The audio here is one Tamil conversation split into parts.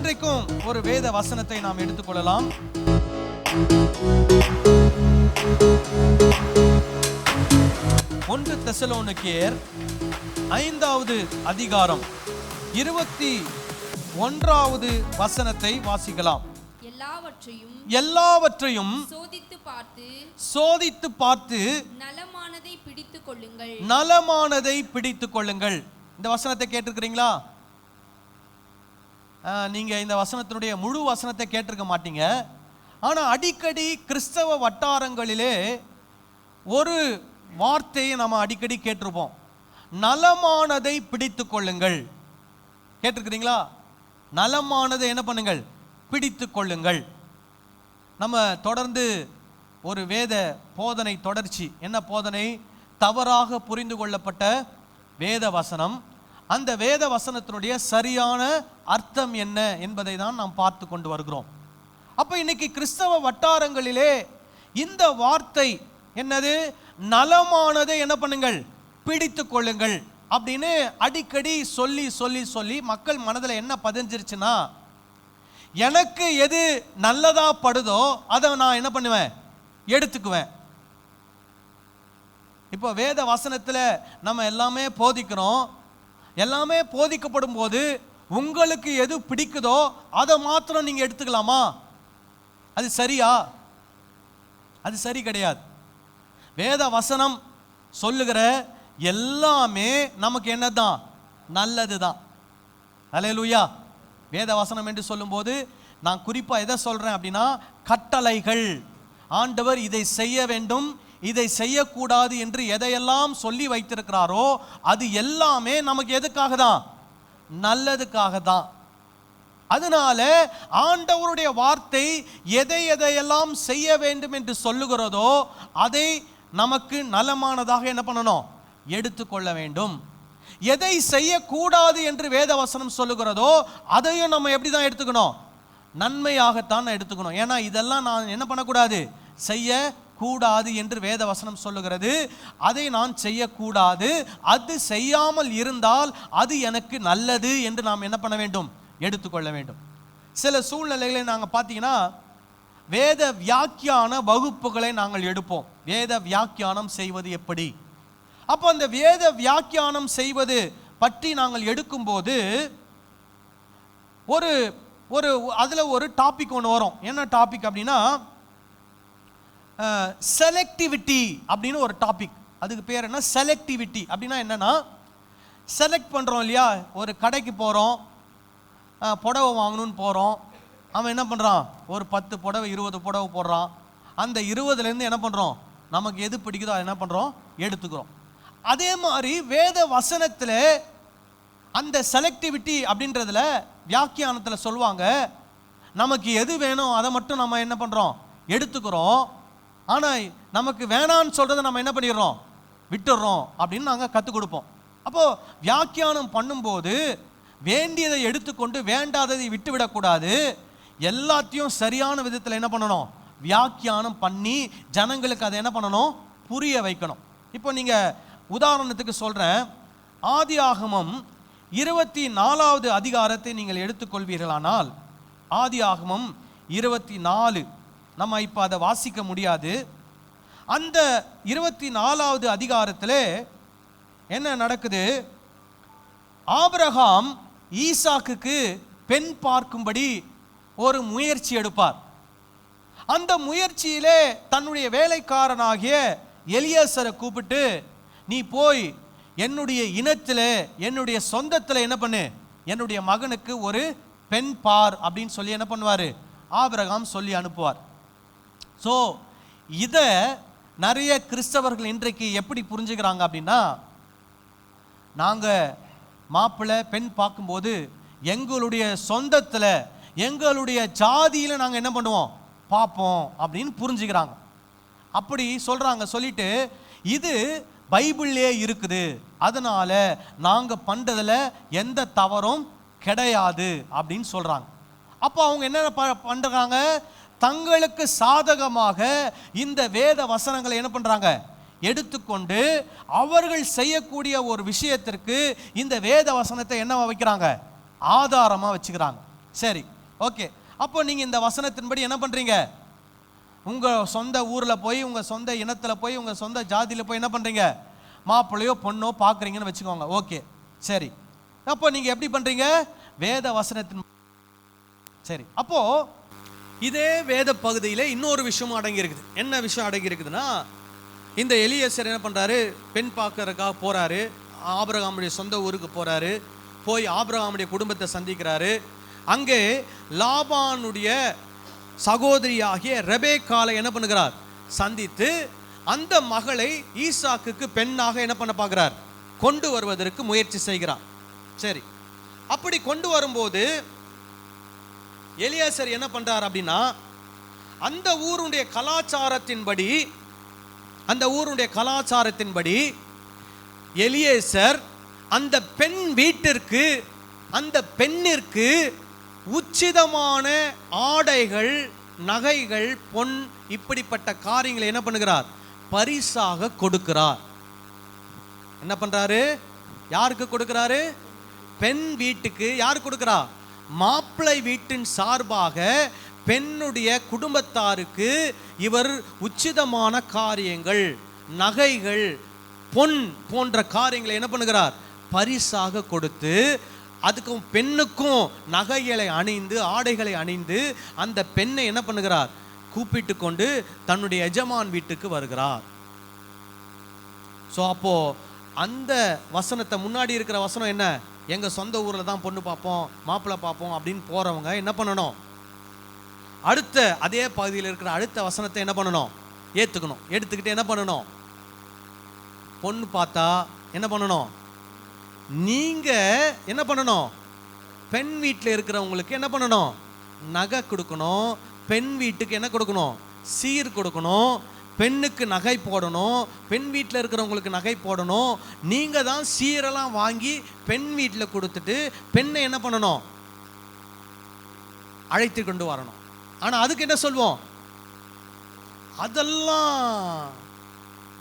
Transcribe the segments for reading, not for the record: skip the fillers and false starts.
இன்றைக்கும் ஒரு வேத வசனத்தை நாம் எடுத்துக்கொள்ளலாம். ஒன்று தெசலோனிக்கேயர் 5வது அதிகாரம் 21வது வசனத்தை வாசிக்கலாம். எல்லாவற்றையும் சோதித்து பார்த்து நலமானதை பிடித்துக் கொள்ளுங்கள். இந்த வசனத்தை கேட்டிருக்கிறீங்களா? நீங்க இந்த வசனத்தினுடைய முழு வசனத்தை கேட்டிருக்க மாட்டீங்க. ஆனா அடிக்கடி கிறிஸ்தவ வட்டாரங்களிலே ஒரு வார்த்தையை நம்ம அடிக்கடி கேட்டிருப்போம். நலமானதை பிடித்து கொள்ளுங்கள். கேட்டிருக்கிறீங்களா? நலமானதை என்ன பண்ணுங்கள்? பிடித்து கொள்ளுங்கள். நம்ம தொடர்ந்து ஒரு வேத போதனை தொடர்ச்சி. என்ன போதனை? தவறாக புரிந்து கொள்ளப்பட்ட வேத வசனம். அந்த வேத வசனத்தினுடைய சரியான அர்த்தம் என்ன என்பதை தான் நாம் பார்த்து கொண்டு வருகிறோம். அப்போ இன்னைக்கு கிறிஸ்தவ வட்டாரங்களிலே இந்த வார்த்தை என்னது? நலமானதை என்ன பண்ணுங்கள்? பிடித்து கொள்ளுங்கள் அப்படின்னு அடிக்கடி சொல்லி சொல்லி சொல்லி மக்கள் மனதில் என்ன பதிஞ்சிருச்சுன்னா, எனக்கு எது நல்லதா படுதோ அதை நான் என்ன பண்ணுவேன்? எடுத்துக்குவேன். இப்போ வேத வசனத்தில் நம்ம எல்லாமே போதிக்கிறோம். எல்லாமே போதிக்கப்படும் போது உங்களுக்கு எது பிடிக்குதோ அதை மாத்திரம் நீங்கள் எடுத்துக்கலாமா? அது சரியா? அது சரி கிடையாது. வேத வசனம் சொல்லுகிற எல்லாமே நமக்கு என்னதான்? நல்லது தான். அல்லேலூயா. வேத வசனம் என்று சொல்லும்போது நான் குறிப்பாக எதை சொல்கிறேன் அப்படின்னா, கட்டளைகள். ஆண்டவர் இதை செய்ய வேண்டும், இதை செய்யக்கூடாது என்று எதையெல்லாம் சொல்லி வைத்திருக்கிறாரோ அது எல்லாமே நமக்கு எதுக்காக தான்? நல்லதுக்காக தான். அதனால ஆண்டவருடைய வார்த்தை எதையெல்லாம் செய்ய வேண்டும் என்று சொல்லுகிறதோ அதை நமக்கு நலமானதாக என்ன பண்ணணும்? எடுத்துக்கொள்ள வேண்டும். எதை செய்யக்கூடாது என்று வேத வசனம் சொல்லுகிறதோ அதையும் நம்ம எப்படி தான் எடுத்துக்கணும்? நன்மையாகத்தான் எடுத்துக்கணும். ஏன்னா இதெல்லாம் நான் என்ன பண்ணக்கூடாது? செய்யக்கூடாது என்று வேத வசனம் சொல்லுகிறது. அதை நான் செய்யக்கூடாது, அது செய்யாமல் இருந்தால் அது எனக்கு நல்லது என்று நாம் என்ன பண்ண வேண்டும்? எடுத்துக்கொள்ள வேண்டும். சில சூழ்நிலைகளை நாங்கள் பார்த்தீங்கன்னா வேத வியாக்கியான வகுப்புகளை நாங்கள் எடுப்போம். வேத வியாக்கியானம் செய்வது எப்படி? அப்போ அந்த வேத வியாக்கியானம் செய்வது பற்றி நாங்கள் எடுக்கும்போது ஒரு ஒரு அதில் ஒரு டாபிக் ஒன்று வரும். என்ன டாபிக் அப்படின்னா, செலக்டிவிட்டி அப்படின்னு ஒரு டாபிக். அதுக்கு பேர் என்ன? செலக்டிவிட்டி. அப்படின்னா என்னன்னா, செலக்ட் பண்ணுறோம் இல்லையா? ஒரு கடைக்கு போகிறோம், புடவை வாங்கணும்னு போகிறோம். அவன் என்ன பண்ணுறான்? ஒரு 10 புடவை 20 புடவை போடுறான். அந்த 20லேருந்து என்ன பண்ணுறோம்? நமக்கு எது பிடிக்குதோ அதை என்ன பண்ணுறோம்? எடுத்துக்கிறோம். அதே மாதிரி வேத வசனத்தில் அந்த செலக்டிவிட்டி அப்படின்றதுல வியாக்கியானத்தில் சொல்லுவாங்க, நமக்கு எது வேணும் அதை மட்டும் நம்ம என்ன பண்ணுறோம்? எடுத்துக்கிறோம். ஆனால் நமக்கு வேணான்னு சொல்கிறத நம்ம என்ன பண்ணிடுறோம்? விட்டுடுறோம் அப்படின்னு நாங்கள் கற்றுக் கொடுப்போம். அப்போது வியாக்கியானம் பண்ணும்போது வேண்டியதை எடுத்துக்கொண்டு வேண்டாததை விட்டு விடக்கூடாது. எல்லாத்தையும் சரியான விதத்தில் என்ன பண்ணணும்? வியாக்கியானம் பண்ணி ஜனங்களுக்கு அதை என்ன பண்ணணும்? புரிய வைக்கணும். இப்போ நீங்கள் உதாரணத்துக்கு சொல்கிறேன். ஆதியாகமம் 24வது அதிகாரத்தை நீங்கள் எடுத்துக்கொள்வீர்களானால், ஆதியாகமம் 24 நம்ம இப்போ அதை வாசிக்க முடியாது. அந்த 24வது அதிகாரத்தில் என்ன நடக்குது? ஆபிரகாம் ஈசாக்குக்கு பெண் பார்க்கும்படி ஒரு முயற்சி எடுப்பார். அந்த முயற்சியிலே தன்னுடைய வேலைக்காரனாகிய எலியாசரை கூப்பிட்டு, நீ போய் என்னுடைய இனத்தில் என்னுடைய சொந்தத்தில் என்ன பண்ணு? என்னுடைய மகனுக்கு ஒரு பெண் பார் அப்படின்னு சொல்லி என்ன பண்ணுவார்? ஆபிரகாம் சொல்லி அனுப்புவார். ஸோ இதை நிறைய கிறிஸ்தவர்கள் இன்றைக்கு எப்படி புரிஞ்சுக்கிறாங்க அப்படின்னா, நாங்கள் மாப்பிள்ளை பெண் பார்க்கும்போது எங்களுடைய சொந்தத்தில் எங்களுடைய ஜாதியில் நாங்கள் என்ன பண்ணுவோம்? பார்ப்போம் அப்படின்னு புரிஞ்சுக்கிறாங்க. அப்படி சொல்கிறாங்க. சொல்லிட்டு இது பைபிள்லே இருக்குது, அதனால் நாங்கள் பண்ணுறதில் எந்த தவறும் கிடையாது அப்படின்னு சொல்கிறாங்க. அப்போ அவங்க என்ன பண்ணுறாங்க? தங்களுக்கு சாதகமாக இந்த வேத வசனங்களை என்ன பண்ணுறாங்க? எடுத்துக்கொண்டு அவர்கள் செய்யக்கூடிய ஒரு விஷயத்திற்கு இந்த வேத வசனத்தை என்ன வைக்கிறாங்க? ஆதாரமாக வச்சுக்கிறாங்க. சரி, ஓகே. அப்போ நீங்கள் இந்த வசனத்தின்படி என்ன பண்ணுறீங்க? உங்கள் சொந்த ஊரில் போய், உங்கள் சொந்த இனத்தில் போய், உங்கள் சொந்த ஜாதியில் போய் என்ன பண்ணுறீங்க? மாப்பிள்ளையோ பொண்ணோ பார்க்குறீங்கன்னு வச்சுக்கோங்க. ஓகே, சரி. அப்போ நீங்கள் எப்படி பண்ணுறீங்க? வேத வசனத்தின். சரி, அப்போது இதே வேத பகுதியில் இன்னொரு விஷயமும் அடங்கி இருக்குது. என்ன விஷயம் அடங்கி இருக்குதுன்னா, இந்த எலியேசர் என்ன பண்ணுறாரு? பெண் பார்க்கறதுக்காக போகிறாரு. ஆபிரகாமுடைய சொந்த ஊருக்கு போகிறாரு. போய் ஆபிரகாமுடைய குடும்பத்தை சந்திக்கிறாரு. அங்கே லாபானுடைய சகோதரியாகிய ரெபேக்காளை என்ன பண்ணுகிறார்? சந்தித்து அந்த மகளை ஈசாக்குக்கு பெண்ணாக என்ன பண்ண பார்க்கிறார்? கொண்டு வருவதற்கு முயற்சி செய்கிறார். சரி, அப்படி கொண்டு வரும்போது எலியாசர் என்ன பண்றார் அப்படின்னா, அந்த ஊருடைய கலாச்சாரத்தின்படி எலியேசர் அந்த பெண் வீட்டிற்கு, அந்த பெண்ணிற்கு உச்சிதமான ஆடைகள், நகைகள், பொன், இப்படிப்பட்ட காரியங்களை என்ன பண்ணுகிறார்? பரிசாக கொடுக்கிறார். என்ன பண்றாரு? யாருக்கு கொடுக்கிறாரு? பெண் வீட்டுக்கு. யார் கொடுக்கிறா? மாப்பிள்ளை வீட்டின் சார்பாக பெண்ணுடைய குடும்பத்தாருக்கு இவர் உச்சிதமான காரியங்கள், நகைகள், பொன் போன்ற காரியங்களை என்ன பண்ணுகிறார்? பரிசாக கொடுத்து, அதுக்கும் பெண்ணுக்கும் நகைகளை அணிந்து, ஆடைகளை அணிந்து அந்த பெண்ணை என்ன பண்ணுகிறார்? கூப்பிட்டு கொண்டு தன்னுடைய எஜமான் வீட்டுக்கு வருகிறார். ஸோ அப்போ அந்த வசனத்தை, முன்னாடி இருக்கிற வசனம் என்ன? எங்க சொந்த ஊர்ல தான் பொண்ணு பார்ப்போம், மாப்பிள்ளை பார்ப்போம் அப்படின்னு போறவங்க என்ன பண்ணணும்? அடுத்த அதே பகுதியில் இருக்கிற அடுத்த வசனத்தை என்ன பண்ணணும்? ஏத்துக்கணும். எடுத்துக்கிட்டு என்ன பண்ணணும்? பொண்ணு பார்த்தா என்ன பண்ணணும்? நீங்க என்ன பண்ணணும்? பெண் வீட்டில் இருக்கிறவங்களுக்கு என்ன பண்ணணும்? நகை கொடுக்கணும். பெண் வீட்டுக்கு என்ன கொடுக்கணும்? சீர் கொடுக்கணும். பெண்ணுக்கு நகை போடணும். பெண் வீட்டில் இருக்கிறவங்களுக்கு நகை போடணும். நீங்க தான் சீரெல்லாம் வாங்கி பெண் வீட்டில் கொடுத்துட்டு பெண்ணை என்ன பண்ணணும்? அழைத்து கொண்டு வரணும். ஆனா அதுக்கு என்ன சொல்வோம்? அதெல்லாம்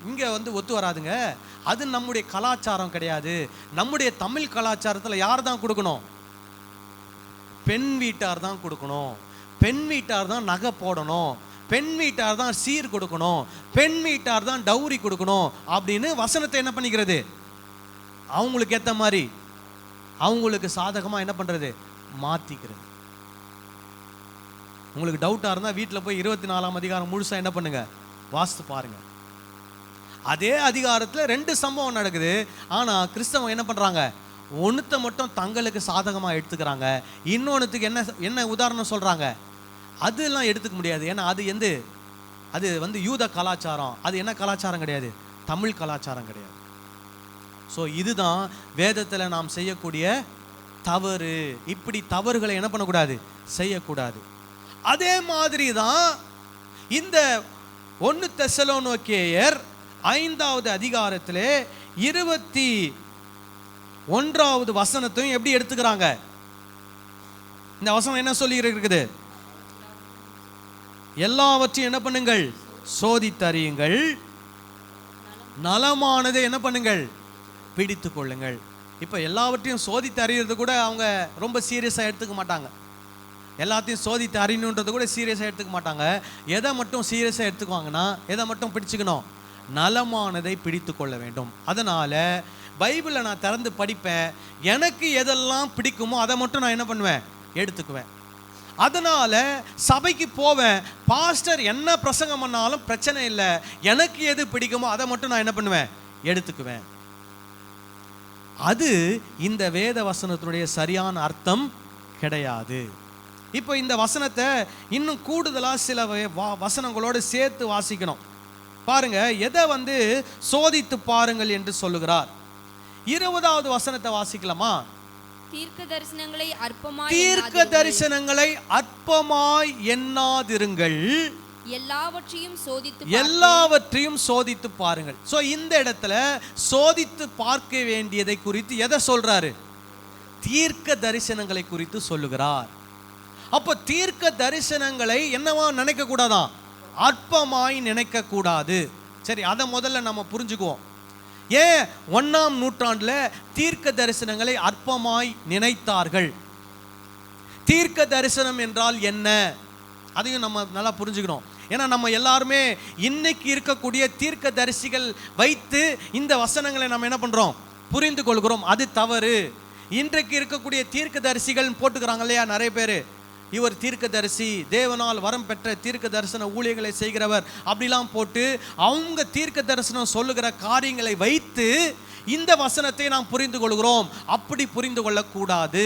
இங்க ஒத்து வராதுங்க. அது நம்முடைய கலாச்சாரம் கிடையாது. நம்முடைய தமிழ் கலாச்சாரத்தில் யார் தான் கொடுக்கணும்? பெண் வீட்டார் தான் கொடுக்கணும். பெண் வீட்டார் தான் நகை போடணும். பெண் வீட்டார் தான் சீர் கொடுக்கணும். பெண் வீட்டார் தான் டவுரி கொடுக்கணும் அப்படின்னு வசனத்தை என்ன பண்ணிக்கிறது? அவங்களுக்கு ஏற்ற மாதிரி, அவங்களுக்கு சாதகமாக என்ன பண்ணுறது? மாற்றிக்கிறது. உங்களுக்கு டவுட்டாக இருந்தால் வீட்டில் போய் 24ஆம் அதிகாரம் முழுசாக என்ன பண்ணுங்க? வாசித்து பாருங்க. அதே அதிகாரத்தில் 2 சம்பவம் நடக்குது. ஆனால் கிறிஸ்தவம் என்ன பண்ணுறாங்க? ஒன்றுத்தை மட்டும் தங்களுக்கு சாதகமாக எடுத்துக்கிறாங்க. இன்னொன்றுத்துக்கு என்ன உதாரணம் சொல்கிறாங்க? அதெல்லாம் எடுத்துக்க முடியாது. ஏன்னா அது யூத கலாச்சாரம். அது என்ன கலாச்சாரம் கிடையாது? தமிழ் கலாச்சாரம் கிடையாது. ஸோ இதுதான் வேதத்தில் நாம் செய்யக்கூடிய தவறு. இப்படி தவறுகளை என்ன பண்ணக்கூடாது? செய்யக்கூடாது. அதே மாதிரி தான் இந்த 1 தெசலோனிக்கேயர் 5வது அதிகாரத்திலே 21வது வசனத்தையும் எப்படி எடுத்துக்கிறாங்க? இந்த வசனம் என்ன சொல்லி இருக்குது? எல்லாவற்றையும் என்ன பண்ணுங்கள்? சோதித்தறியுங்கள், நலமானதை என்ன பண்ணுங்கள்? பிடித்து கொள்ளுங்கள். இப்போ எல்லாவற்றையும் சோதித்து அறியறது கூட அவங்க ரொம்ப சீரியஸாக எடுத்துக்க மாட்டாங்க. எல்லாத்தையும் சோதித்து அறியணுன்றது கூட சீரியஸாக எடுத்துக்க மாட்டாங்க. எதை மட்டும் சீரியஸாக எடுத்துக்குவாங்கன்னா, எதை மட்டும் பிடிச்சுக்கணும்? நலமானதை பிடித்து கொள்ள வேண்டும். அதனால் பைபிளை நான் திறந்து படிப்பேன். எனக்கு எதெல்லாம் பிடிக்குமோ அதை மட்டும் நான் என்ன பண்ணுவேன்? எடுத்துக்குவேன். அதனால் சபைக்கு போவேன். பாஸ்டர் என்ன பிரசங்கம் பண்ணாலும் பிரச்சனை இல்லை. எனக்கு எது பிடிக்குமோ அதை மட்டும் நான் என்ன பண்ணுவேன்? எடுத்துக்குவேன். அது இந்த வேத வசனத்தினுடைய சரியான அர்த்தம் கிடையாது. இப்போ இந்த வசனத்தை இன்னும் கூடுதலாக சில வசனங்களோடு சேர்த்து வாசிக்கணும். பாருங்க, எதை சோதித்து பாருங்கள் என்று சொல்லுகிறார். 20வது வசனத்தை வாசிக்கலாமா? தீர்க்க தரிசனங்களை அற்பமாய் எண்ணாதிருங்கள், எல்லாவற்றையும் சோதித்து பாருங்கள். சோ இந்த இடத்துல சோதித்து பார்க்க வேண்டியதை குறித்து எதை சொல்றாரு? தீர்க்க தரிசனங்களை குறித்து சொல்லுகிறார். அப்போ தீர்க்க தரிசனங்களை என்னவா நினைக்க கூடாதான்? அற்பமாய் நினைக்க கூடாது. சரி, அதை முதல்ல நம்ம புரிஞ்சுக்குவோம். ஏன் 1ஆம் நூற்றாண்டுல தீர்க்க தரிசனங்களை அற்பமாய் நினைத்தார்கள்? தீர்க்க தரிசனம் என்றால் என்ன, அதையும் நம்ம நல்லா புரிஞ்சுக்கணும். ஏன்னா நம்ம எல்லாருமே இன்னைக்கு இருக்கக்கூடிய தீர்க்க தரிசிகள் வைத்து இந்த வசனங்களை நம்ம என்ன பண்றோம், புரிந்து கொள்கிறோம். அது தவறு. இன்றைக்கு இருக்கக்கூடிய தீர்க்க தரிசிகள் போட்டுக்கிறாங்க இல்லையா நிறைய பேர், இவர் தீர்க்க தரிசி, தேவனால் வரம் பெற்ற தீர்க்க தரிசன ஊழியர்களை செய்கிறவர் அப்படிலாம் போட்டு அவங்க தீர்க்க தரிசனம் சொல்லுகிற காரியங்களை வைத்து இந்த வசனத்தை நாம் புரிந்து கொள்கிறோம். அப்படி புரிந்து கொள்ளக்கூடாது.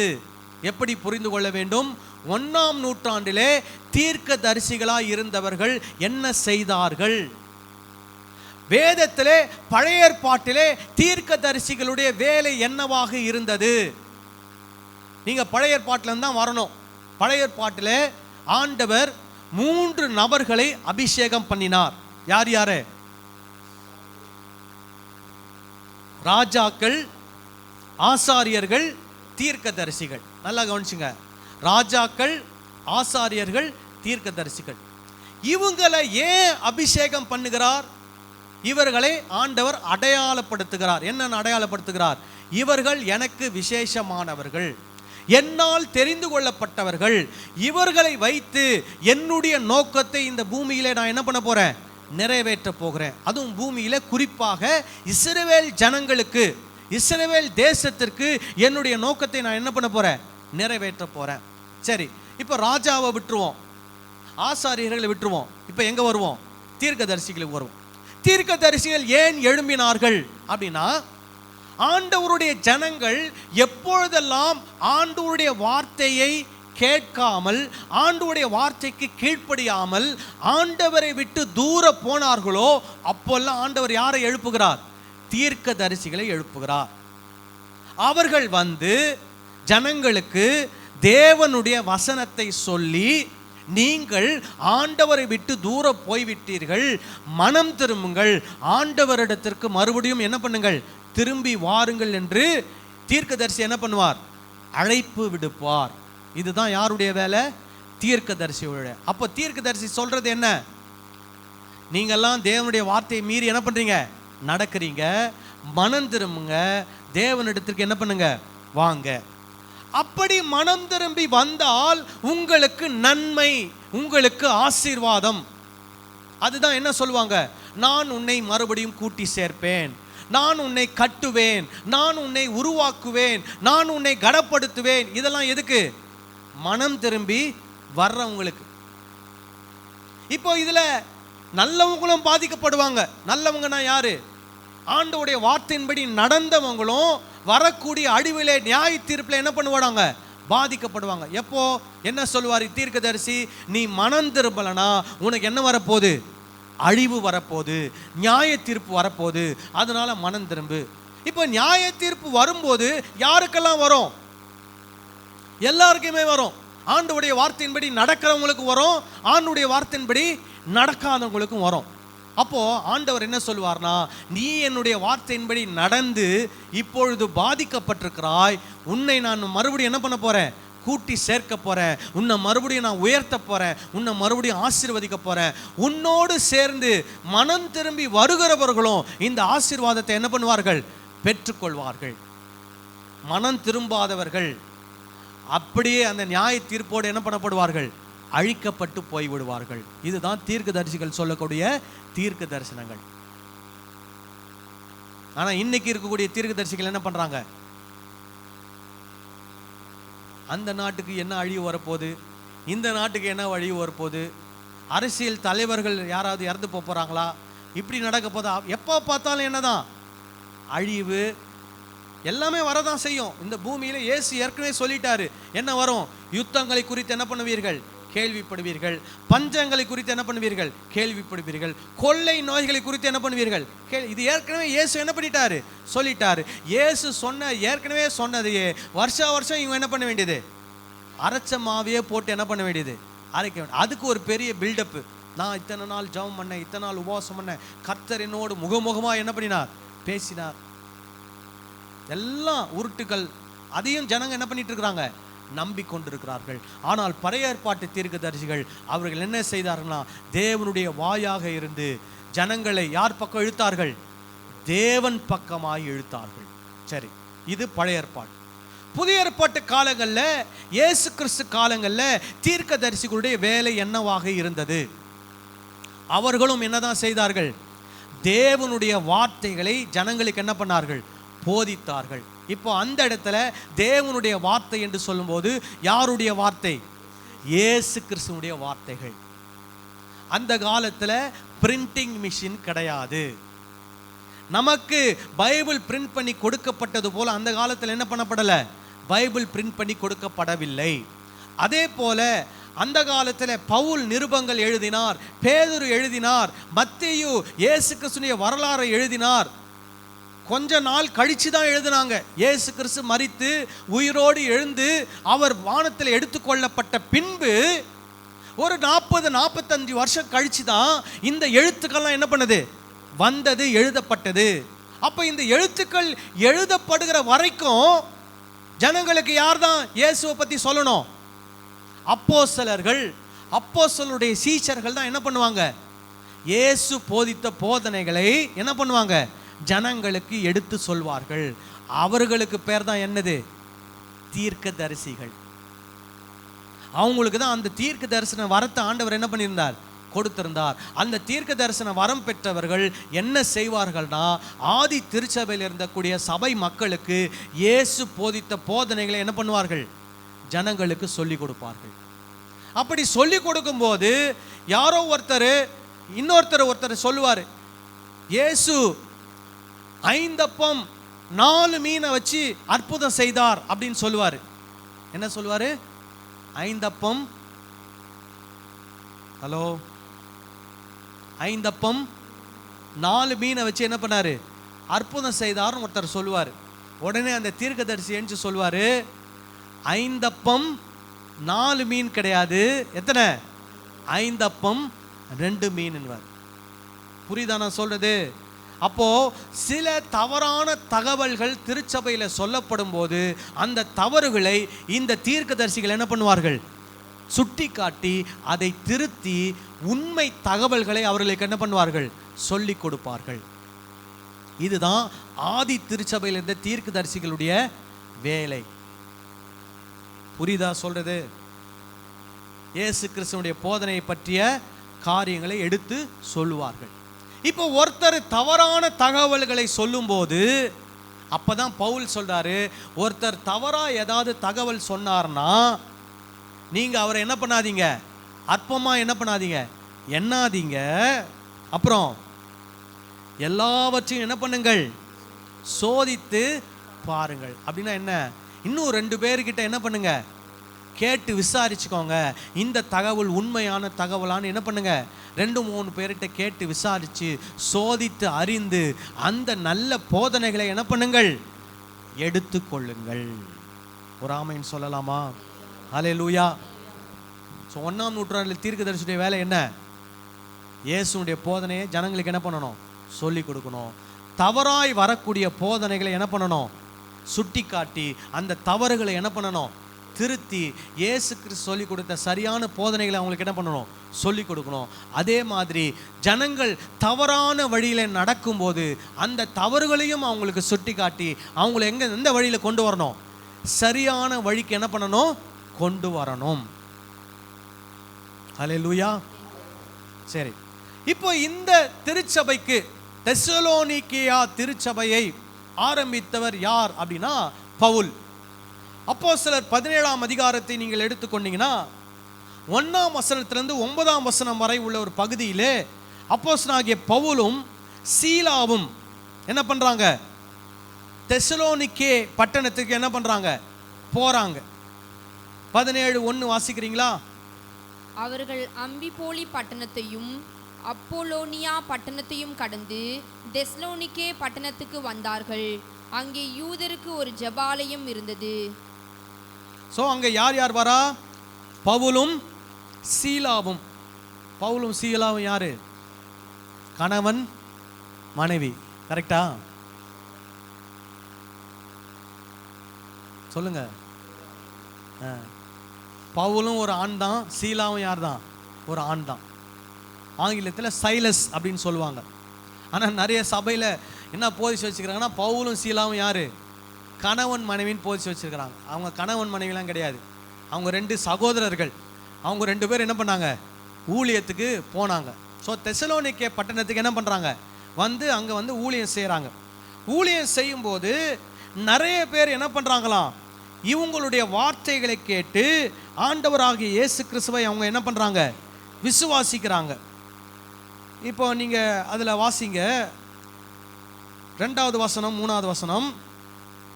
எப்படி புரிந்து கொள்ள வேண்டும்? 1ஆம் நூற்றாண்டிலே தீர்க்க தரிசிகளாய் இருந்தவர்கள் என்ன செய்தார்கள்? வேதத்திலே பழைய ஏற்பாட்டிலே தீர்க்க தரிசிகளுடைய வேலை என்னவாக இருந்தது? நீங்க பழைய ஏற்பாட்டில தான் வரணும். பழைய ஏற்பாட்டிலே ஆண்டவர் 3 நபர்களை அபிஷேகம் பண்ணினார். யார் யாரு? ராஜாக்கள், ஆசாரியர்கள், தீர்க்க தரிசிகள். நல்லா கவனிச்சுங்க. ராஜாக்கள், ஆசாரியர்கள், தீர்க்க தரிசிகள். இவங்களை ஏன் அபிஷேகம் பண்ணுகிறார்? இவர்களை ஆண்டவர் அடையாளப்படுத்துகிறார். என்ன அடையாளப்படுத்துகிறார்? இவர்கள் எனக்கு விசேஷமானவர்கள், என்னால் தெரிந்து கொள்ளப்பட்டவர்கள். இவர்களை வைத்து என்னுடைய நோக்கத்தை இந்த பூமியிலே நான் என்ன பண்ண போறேன்? நிறைவேற்ற போகிறேன். அதுவும் பூமியில குறிப்பாக இஸ்ரவேல் ஜனங்களுக்கு, இஸ்ரவேல் தேசத்திற்கு என்னுடைய நோக்கத்தை நான் என்ன பண்ண போறேன்? நிறைவேற்ற போறேன். சரி, இப்போ ராஜாவை விட்டுருவோம், ஆசாரியர்களை விட்டுருவோம். இப்போ எங்க வருவோம்? தீர்க்கதரிசிகளுக்கு வருவோம். தீர்க்கதரிசிகள் ஏன் எழும்பினார்கள் அப்படின்னா, ஆண்டவருடைய ஜனங்கள் எப்பொழுதெல்லாம் ஆண்டவருடைய வார்த்தையை கேட்காமல், ஆண்டவருடைய வார்த்தைக்கு கீழ்ப்படியாமல் ஆண்டவரை விட்டு தூர போனார்களோ அப்போல்லாம் ஆண்டவர் யாரை எழுப்புகிறார்? தீர்க்கதரிசிகளை எழுப்புகிறார். அவர்கள் வந்து ஜனங்களுக்கு தேவனுடைய வசனத்தை சொல்லி, நீங்கள் ஆண்டவரை விட்டு தூர போய்விட்டீர்கள், மனம் திரும்புங்கள், ஆண்டவரிடத்திற்கு மறுபடியும் என்ன பண்ணுங்கள்? திரும்பி வாருங்கள் என்று தீர்க்கதரிசி என்ன பண்ணுவார்? அழைப்பு விடுப்பார். இதுதான் யாருடைய வேலை? தீர்க்கதரிசியோட. அப்போ தீர்க்கதரிசி சொல்றது என்ன? நீங்கெல்லாம் தேவனுடைய வார்த்தையை மீறி என்ன பண்றீங்க? நடக்கிறீங்க, மனம் திரும்புங்க, தேவனிடத்திற்கு என்ன பண்ணுங்க? வாங்க. அப்படி மனம் திரும்பி வந்தால் உங்களுக்கு நன்மை, உங்களுக்கு ஆசீர்வாதம். அதுதான் என்ன சொல்லுவாங்க? நான் உன்னை மறுபடியும் கூட்டி சேர்ப்பேன், நான் உன்னை கட்டுவேன், நான் உன்னை உருவாக்குவேன், நான் உன்னை கனப்படுத்துவேன். இதெல்லாம் எதுக்கு? மனம் திரும்பி வர்றவங்களுக்கு. இப்போ இதுல நல்லவங்களும் பாதிக்கப்படுவாங்க. நல்லவங்கன்னா யாரு? ஆண்டவருடைய வார்த்தையின்படி நடந்தவங்களும் வரக்கூடிய அழிவிலே நியாய தீர்ப்பில் என்ன பண்ணுவாங்க? பாதிக்கப்படுவாங்க. எப்போ? என்ன சொல்லுவார் தீர்க்கதரிசி? நீ மனம் திரும்பலனா உனக்கு என்ன வரப்போகுது? அழிவு வரப்போகுது, நியாய தீர்ப்பு வரப்போகுது. அதனால மனம் திரும்பு. இப்போ நியாய தீர்ப்பு வரும்போது யாருக்கெல்லாம் வரும்? எல்லாருக்குமே வரும். ஆண்டவருடைய வார்த்தையின்படி நடக்கிறவங்களுக்கு வரும், ஆண்டவருடைய வார்த்தையின்படி நடக்காதவங்களுக்கும் வரும். அப்போ ஆண்டவர் என்ன சொல்வார்னா, நீ என்னுடைய வார்த்தையின்படி நடந்து இப்பொழுது பாதிக்கப்பட்டிருக்கிறாய், உன்னை நான் மறுபடியும் என்ன பண்ண போறேன்? கூட்டி சேர்க்க போறேன், உன்னை மறுபடியும் நான் உயர்த்த போறேன், உன்னை மறுபடியும் ஆசீர்வதிக்க போறேன். உன்னோடு சேர்ந்து மனம் திரும்பி வருகிறவர்களும் இந்த ஆசீர்வாதத்தை என்ன பண்ணுவார்கள்? பெற்றுக்கொள்வார்கள். மனம் திரும்பாதவர்கள் அப்படியே அந்த நியாய தீர்ப்போடு என்ன பண்ணப்படுவார்கள்? அழிக்கப்பட்டு போய்விடுவார்கள். இதுதான் தீர்க்கதரிசிகள் சொல்லக்கூடிய தீர்க்க தரிசனங்கள். ஆனா இன்னைக்கு இருக்கக்கூடிய தீர்க்கதரிசிகள் என்ன பண்றாங்க? அந்த நாட்டுக்கு என்ன அழிவு வரப்போகுது, இந்த நாட்டுக்கு என்ன அழிவு வரப்போகுது, அரசியல் தலைவர்கள் யாராவது இறந்து போறாங்களா, இப்படி நடக்க போதா, எப்போ பார்த்தாலும் என்னதான் அழிவு, எல்லாமே வரதான் செய்யும். இந்த பூமியில இயேசு ஏற்கனவே சொல்லிட்டாரு, என்ன வரும்? யுத்தங்களை குறித்து என்ன பண்ணுவீர்கள்? கேள்விப்படுவீர்கள். பஞ்சங்களை குறித்து என்ன பண்ணுவீர்கள்? கேள்விப்படுவீர்கள். கொள்ளை நோய்களை குறித்து என்ன பண்ணுவீர்கள்? இது ஏற்கனவே இயேசு என்ன பண்ணிட்டாரு? சொல்லிட்டாரு. இயேசு சொன்ன ஏற்கனவே சொன்னதையே வருஷா வருஷம் இவங்க என்ன பண்ண வேண்டியது? அரைச்ச மாவையே போட்டு என்ன பண்ண வேண்டியது? அரைக்க வேண்டியது. அதுக்கு ஒரு பெரிய பில்டப்பு. நான் இத்தனை நாள் ஜெபம் பண்ணேன், இத்தனை நாள் உபவாசம் பண்ணேன், கர்த்தர் என்னோடு முகமுகமா என்ன பண்ணினார்? பேசினார். எல்லாம் உருட்டுகள். அதையும் ஜனங்க என்ன பண்ணிட்டு இருக்கிறாங்க? நம்பிக்கொண்டிருக்கிறார்கள். ஆனால் பழைய ஏற்பாட்டு தீர்க்கதரிசிகள் அவர்கள் என்ன செய்தார்கள்னா, தேவனுடைய வாயாக இருந்து ஜனங்களை யார் பக்கம் இழுத்தார்கள்? தேவன் பக்கமாய் இழுத்தார்கள். சரி, இது பழைய ஏற்பாடு. புதிய ஏற்பாட்டு காலங்களில், இயேசு கிறிஸ்து காலங்களில் தீர்க்கதரிசிகளுடைய வேலை என்னவாக இருந்தது? அவர்களும் என்னதான் செய்தார்கள்? தேவனுடைய வார்த்தைகளை ஜனங்களுக்கு என்ன பண்ணார்கள்? போதித்தார்கள். இப்போ அந்த இடத்துல தேவனுடைய வார்த்தை என்று சொல்லும்போது யாருடைய வார்த்தை? இயேசு கிறிஸ்துவுடைய வார்த்தைகள். அந்த காலத்தில் பிரிண்டிங் மிஷின் கிடையாது. நமக்கு பைபிள் பிரிண்ட் பண்ணி கொடுக்கப்பட்டது போல அந்த காலத்தில் என்ன பண்ணப்படலை? பைபிள் பிரிண்ட் பண்ணி கொடுக்கப்படவில்லை. அதே போல அந்த காலத்தில் பவுல் நிருபங்கள் எழுதினார், பேதுரு எழுதினார், மத்தேயு இயேசு கிறிஸ்துவின் வரலாறை எழுதினார். கொஞ்ச நாள் கழிச்சு தான் எழுதினாங்க. இயேசு கிறிஸ்து மரித்து உயிரோடு எழுந்து அவர் வானத்தில் எடுத்துக்கொள்ளப்பட்ட பின்பு ஒரு 40-45 வருஷம் கழிச்சு தான் இந்த எழுத்துக்கள்லாம் என்ன பண்ணுது? வந்தது, எழுதப்பட்டது. அப்ப இந்த எழுத்துக்கள் எழுதப்படுகிற வரைக்கும் ஜனங்களுக்கு யார் தான் இயேசுவை பத்தி சொல்லணும்? அப்போஸ்தலர்கள், அப்போஸ்தலருடைய சீஷர்கள் தான் என்ன பண்ணுவாங்க? இயேசு போதித்த போதனைகளை என்ன பண்ணுவாங்க? ஜனங்களுக்கு எடுத்து சொல்வார்கள். அவர்களுக்கு பேர் தான் என்னது? தீர்க்கதரிசிகள். அவங்களுக்கு தான் அந்த தீர்க்க தரிசன வரத்தை ஆண்டவர் என்ன பண்ணியிருந்தார்? கொடுத்திருந்தார். அந்த தீர்க்க தரிசன வரம் பெற்றவர்கள் என்ன செய்வார்கள்னா, ஆதி திருச்சபையில் இருந்தக்கூடிய சபை மக்களுக்கு இயேசு போதித்த போதனைகளை என்ன பண்ணுவார்கள்? ஜனங்களுக்கு சொல்லிக் கொடுப்பார்கள். அப்படி சொல்லிக் கொடுக்கும்போது யாரோ ஒருத்தர் சொல்லுவார், இயேசு 5 அப்பம் 4 மீனை வச்சு அற்புதம் செய்தார் அப்படின்னு சொல்லுவார். என்ன சொல்லுவார்? 5 அப்பம், ஹலோ, 5 அப்பம் 4 மீனை வச்சு என்ன பண்ணாரு? அற்புதம் செய்தார்னு ஒருத்தர் சொல்லுவார். உடனே அந்த தீர்க்கதரிசி என்று சொல்லுவார், 5 அப்பம் 4 மீன் கிடையாது, எத்தனை? 5 அப்பம் 2 மீன். புரியுதா நான் சொல்றது? அப்போ சில தவறான தகவல்கள் திருச்சபையில் சொல்லப்படும் போது அந்த தவறுகளை இந்த தீர்க்கதரிசிகள் என்ன பண்ணுவார்கள்? சுட்டி காட்டி அதை திருத்தி உண்மை தகவல்களை அவர்களுக்கு என்ன பண்ணுவார்கள்? சொல்லிக் கொடுப்பார்கள். இதுதான் ஆதி திருச்சபையில் இருந்த தீர்க்கதரிசிகளுடைய வேலை. புரியுதா சொல்றது? இயேசு கிறிஸ்துவுடைய போதனையை பற்றிய காரியங்களை எடுத்து சொல்லுவார்கள். இப்போ ஒருத்தர் தவறான தகவல்களை சொல்லும்போது அப்பதான் பவுல் சொல்றாரு, ஒருத்தர் தவறா ஏதாவது தகவல் சொன்னார்னா நீங்க அவரை என்ன பண்ணாதீங்க? அற்பமா என்ன பண்ணாதீங்க? எண்ணாதீங்க. அப்புறம் எல்லாவற்றையும் என்ன பண்ணுங்கள்? சோதித்து பாருங்கள். அப்படின்னா என்ன? இன்னும் 2 பேர்கிட்ட என்ன பண்ணுங்க? கேட்டு விசாரிச்சுக்கோங்க. இந்த தகவல் உண்மையான தகவலான்னு என்ன பண்ணுங்க? 2-3 பேர்கிட்ட கேட்டு விசாரிச்சு சோதித்து அறிந்து அந்த நல்ல போதனைகளை என்ன பண்ணுங்கள்? எடுத்துக்கொள்ளுங்கள். ஒரு ஆமென் சொல்லலாமா? ஹல்லேலூயா. 1ஆம் நூற்றாண்டில் தீர்க்கதரிசியுடைய வேலை என்ன? இயேசுடைய போதனையை ஜனங்களுக்கு என்ன பண்ணணும்? சொல்லி கொடுக்கணும். தவறாய் வரக்கூடிய போதனைகளை என்ன பண்ணணும்? சுட்டி காட்டி அந்த தவறுகளை என்ன பண்ணணும்? திருத்தி இயேசு கிறிஸ்து சொல்லி கொடுத்த சரியான போதனைகளை அவங்களுக்கு என்ன பண்ணணும்? சொல்லி கொடுக்கணும். அதே மாதிரி ஜனங்கள் தவறான வழியில் நடக்கும்போது அந்த தவறுகளையும் அவங்களுக்கு சுட்டி காட்டி அவங்களை எந்த வழியில் கொண்டு வரணும்? சரியான வழிக்கு என்ன பண்ணணும்? கொண்டு வரணும். ஹல்லேலூயா. சரி, இப்போ இந்த திருச்சபைக்கு, தெசலோனிக்கேயா திருச்சபையை ஆரம்பித்தவர் யார் அப்படின்னா பவுல். அப்போஸ்தலர் 17ஆம் அதிகாரத்தை நீங்கள் எடுத்துக்கொண்டீங்கன்னா 1ஆம் வசனத்திலிருந்து 9ஆம் வசனம் வரை உள்ள ஒரு பகுதியிலே அப்போஸ்தலனாகிய பவுலும் சீலாவும் என்ன பண்றாங்க? தெசலோனிக்கே பட்டணத்துக்கு என்ன பண்றாங்க? போறாங்க. 17:1 வாசிக்கிறீங்களா? அவர்கள் அம்பிபோலி பட்டணத்தையும் அப்போலோனியா பட்டணத்தையும் கடந்து தெஸ்லோனிக்கே பட்டணத்துக்கு வந்தார்கள். அங்கே யூதருக்கு ஒரு ஜெபாலயம் இருந்தது. சோ அங்க யார் யார் வரா? பவுலும் சீலாவும். பவுலும் சீலாவும் யாரு? கணவன் மனைவி. கரெக்டா? சொல்லுங்க. பவுலும் ஒரு ஆண் தான், சீலாவும் யார் தான்? ஒரு ஆண் தான். ஆங்கிலத்தில் சைலஸ் அப்படின்னு சொல்லுவாங்க. ஆனால் நிறைய சபையில் என்ன போதிச்சு வச்சுக்கிறாங்கன்னா பவுலும் சீலாவும் யாரு? கணவன் மனைவின்னு போதிச்சு வச்சிருக்கிறாங்க. அவங்க கணவன் மனைவிலாம் கிடையாது, அவங்க 2 சகோதரர்கள். அவங்க 2 பேர் என்ன பண்ணாங்க, ஊழியத்துக்கு போனாங்க. ஸோ தெசலோனிக்கே பட்டணத்துக்கு என்ன பண்ணுறாங்க, வந்து அங்கே வந்து ஊழியம் செய்கிறாங்க. ஊழியம் செய்யும்போது நிறைய பேர் என்ன பண்ணுறாங்களாம், இவங்களுடைய வார்த்தைகளை கேட்டு ஆண்டவராகிய இயேசு கிறிஸ்துவை அவங்க என்ன பண்ணுறாங்க, விசுவாசிக்கிறாங்க. இப்போ நீங்கள் அதில் வாசிங்க, 2வது வசனம் 3வது வசனம்.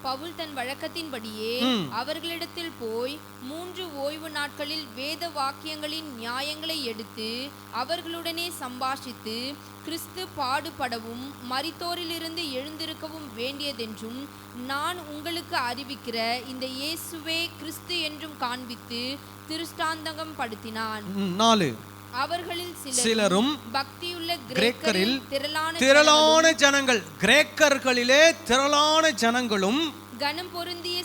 பவுல் தன் வழக்கத்தின்படியே அவர்களிடத்தில் போய் 3 ஓய்வு நாட்களில் வேத வாக்கியங்களின் நியாயங்களை எடுத்து அவர்களுடனே சம்பாஷித்து, கிறிஸ்து பாடுபடவும் மரித்தோரிலிருந்து எழுந்திருக்கவும் வேண்டியதென்றும் நான் உங்களுக்கு அறிவிக்கிற இந்த இயேசுவே கிறிஸ்து என்றும் காண்பித்து திருஷ்டாந்தகம் படுத்தினான். 4 அவர்களில் சிலரும் பக்தியுள்ள கிரேக்கரில் திரளான ஜனங்கள், கிரேக்கர்களிலே திரளான ஜனங்களும் கனம் பொருந்திய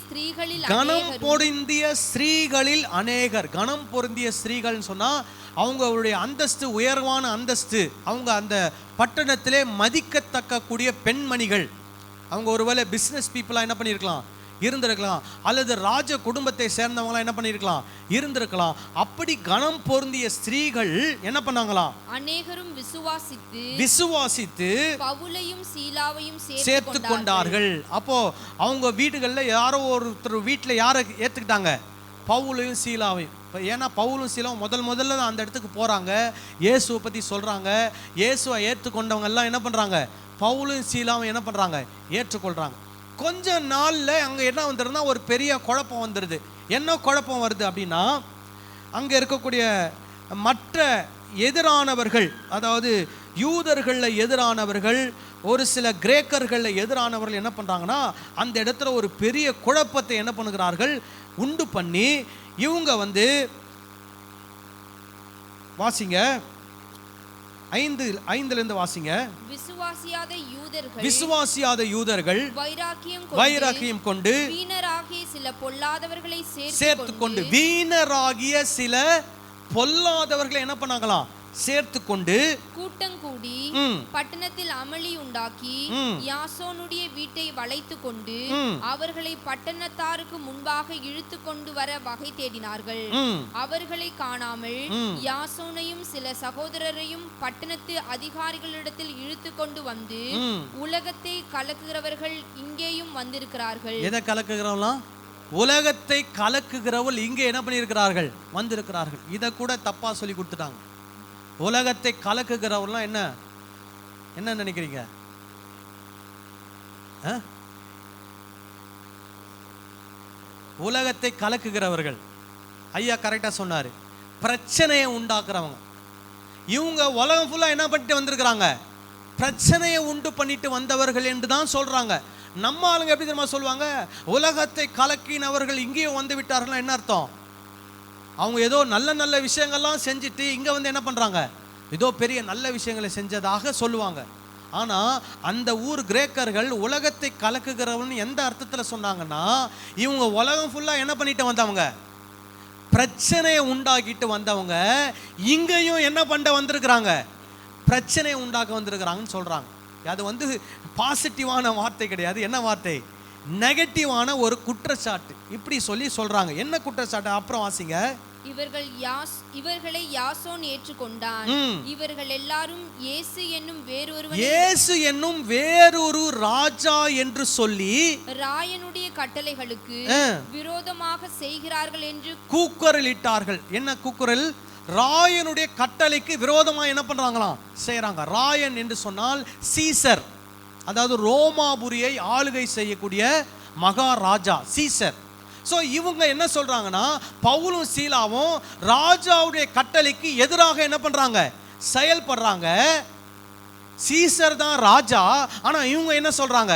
ஸ்திரீகளில் அநேகர். கனம் பொருந்திய ஸ்திரீகள்னு சொன்னா அவங்களுடைய அந்தஸ்து உயர்வான அந்தஸ்து, அவங்க அந்த பட்டணத்திலே மதிக்கத்தக்க கூடிய பெண்மணிகள். அவங்க ஒருவேளை பிஸ்னஸ் பீப்புளாக என்ன பண்ணியிருக்கலாம், இருந்திருக்கலாம், அல்லது ராஜ குடும்பத்தை சேர்ந்தவங்களாம் என்ன பண்ணியிருக்கலாம், இருந்திருக்கலாம். அப்படி கனம் பொருந்திய ஸ்திரீகள் என்ன பண்ணாங்களாம், அநேகரும் விசுவாசித்து பவுலையும் சீலாவையும் சேர்த்து கொண்டார்கள். அப்போ அவங்க வீடுகளில் யாரோ ஒருத்தர் வீட்டில் யாரை ஏற்றுக்கிட்டாங்க, பவுலையும் சீலாவையும். ஏன்னா பவுலும் சீலாவும் முதல்ல அந்த இடத்துக்கு போகிறாங்க, இயேசுவை பற்றி சொல்கிறாங்க. இயேசுவை ஏற்றுக்கொண்டவங்க எல்லாம் என்ன பண்ணுறாங்க, பவுலும் சீலாவும் என்ன பண்ணுறாங்க, ஏற்றுக்கொள்கிறாங்க. கொஞ்ச நாளில் அங்கே என்ன வந்துடுதுன்னா ஒரு பெரிய குழப்பம் வந்துடுது. என்ன குழப்பம் வருது அப்படின்னா, அங்கே இருக்கக்கூடிய மற்ற எதிரானவர்கள், அதாவது யூதர்களில் எதிரானவர்கள், ஒரு சில கிரேக்கர்களில் எதிரானவர்கள் என்ன பண்ணுறாங்கன்னா, அந்த இடத்துல ஒரு பெரிய குழப்பத்தை என்ன பண்ணுகிறார்கள், உண்டு பண்ணி இவங்க வந்து வாசிங்க 5 வாசிங்க. விசுவாசியாத யூதர்கள் வைராக்கியம் கொண்டு வீணராகிய சில பொல்லாதவர்களை என்ன பண்ணாங்களாம், சேர்த்து கொண்டு கூட்டம் கூடி பட்டணத்தில் அமளி உண்டாக்கி யாசோனுடைய வீட்டை வளைத்து கொண்டு அவர்களை பட்டணத்தாருக்கு முன்பாக இழுத்து கொண்டு வர வகை தேடினார்கள். அவர்களை காணாமல் யாசோனையும் சில சகோதரரையும் பட்டணத்து அதிகாரிகளிடத்தில் இழுத்து கொண்டு வந்து, உலகத்தை கலக்குகிறவர்கள் இங்கேயும் வந்திருக்கிறார்கள். எதை கலக்குகிறவங்களா, உலகத்தை கலக்குகிறவர்கள் இங்கே என்ன பண்ணியிருக்கிறார்கள், வந்திருக்கிறார்கள். இதை கூட தப்பா சொல்லி கொடுத்துட்டாங்க. உலகத்தை கலக்குகிறவர்கள்லாம் என்ன நினைக்கிறீங்க, உலகத்தை கலக்குகிறவர்கள் ஐயா கரெக்டா சொன்னாரு, பிரச்சனையை உண்டாக்குறவங்க. இவங்க உலகம் ஃபுல்லா என்ன பண்ணிட்டு வந்திருக்கிறாங்க, பிரச்சனையை உண்டு பண்ணிட்டு வந்தவர்கள் என்று தான் சொல்றாங்க. நம்ம ஆளுங்க எப்படி தெரியுமா சொல்லுவாங்க, உலகத்தை கலக்கினவர்கள் இங்கேயும் வந்து விட்டார்கள். என்ன அர்த்தம், அவங்க ஏதோ நல்ல விஷயங்கள்லாம் செஞ்சுட்டு இங்கே வந்து என்ன பண்ணுறாங்க, ஏதோ பெரிய நல்ல விஷயங்களை செஞ்சதாக சொல்லுவாங்க. ஆனால் அந்த ஊர் கிரேக்கர்கள் உலகத்தை கலக்குகிறவன்னு எந்த அர்த்தத்தில் சொன்னாங்கன்னா, இவங்க உலகம் ஃபுல்லாக என்ன பண்ணிட்டு வந்தவங்க, பிரச்சனையை உண்டாக்கிட்டு வந்தவங்க, இங்கேயும் என்ன பண்ண வந்திருக்கிறாங்க, பிரச்சனையை உண்டாக்க வந்திருக்கிறாங்கன்னு சொல்கிறாங்க. அது வந்து பாசிட்டிவான வார்த்தை கிடையாது. என்ன வார்த்தை, நெகட்டிவான ஒரு குற்றச்சாட்டு. இப்படி சொல்றாங்க. என்ன குற்றச்சாட்டு, அப்புறம் வாசிங்க. இவர்களை யாசோன் ஏற்றுக்கொண்டான். இவர்கள் எல்லாரும் இயேசு என்னும் வேறொரு ராஜா என்று சொல்லி ராயனுடைய கட்டளைகளுக்கு விரோதமாக செய்கிறார்கள் என்று கூக்குரலிட்டார்கள். என்ன கூக்குரல், ராயனுடைய கட்டளைக்கு விரோதமாக என்ன பண்றாங்களாம், செய்யறாங்க. ராயன் என்று சொன்னால் சீசர், அதாவது ரோமாபுரியை ஆளுகை செய்யக்கூடிய மகாராஜா சீசர். ஸோ இவங்க என்ன சொல்றாங்கன்னா, பவுலும் சீலாவும் ராஜாவுடைய கட்டளைக்கு எதிராக என்ன பண்றாங்க, செயல்படுறாங்க. சீசர் தான் ராஜா, ஆனா இவங்க என்ன சொல்றாங்க,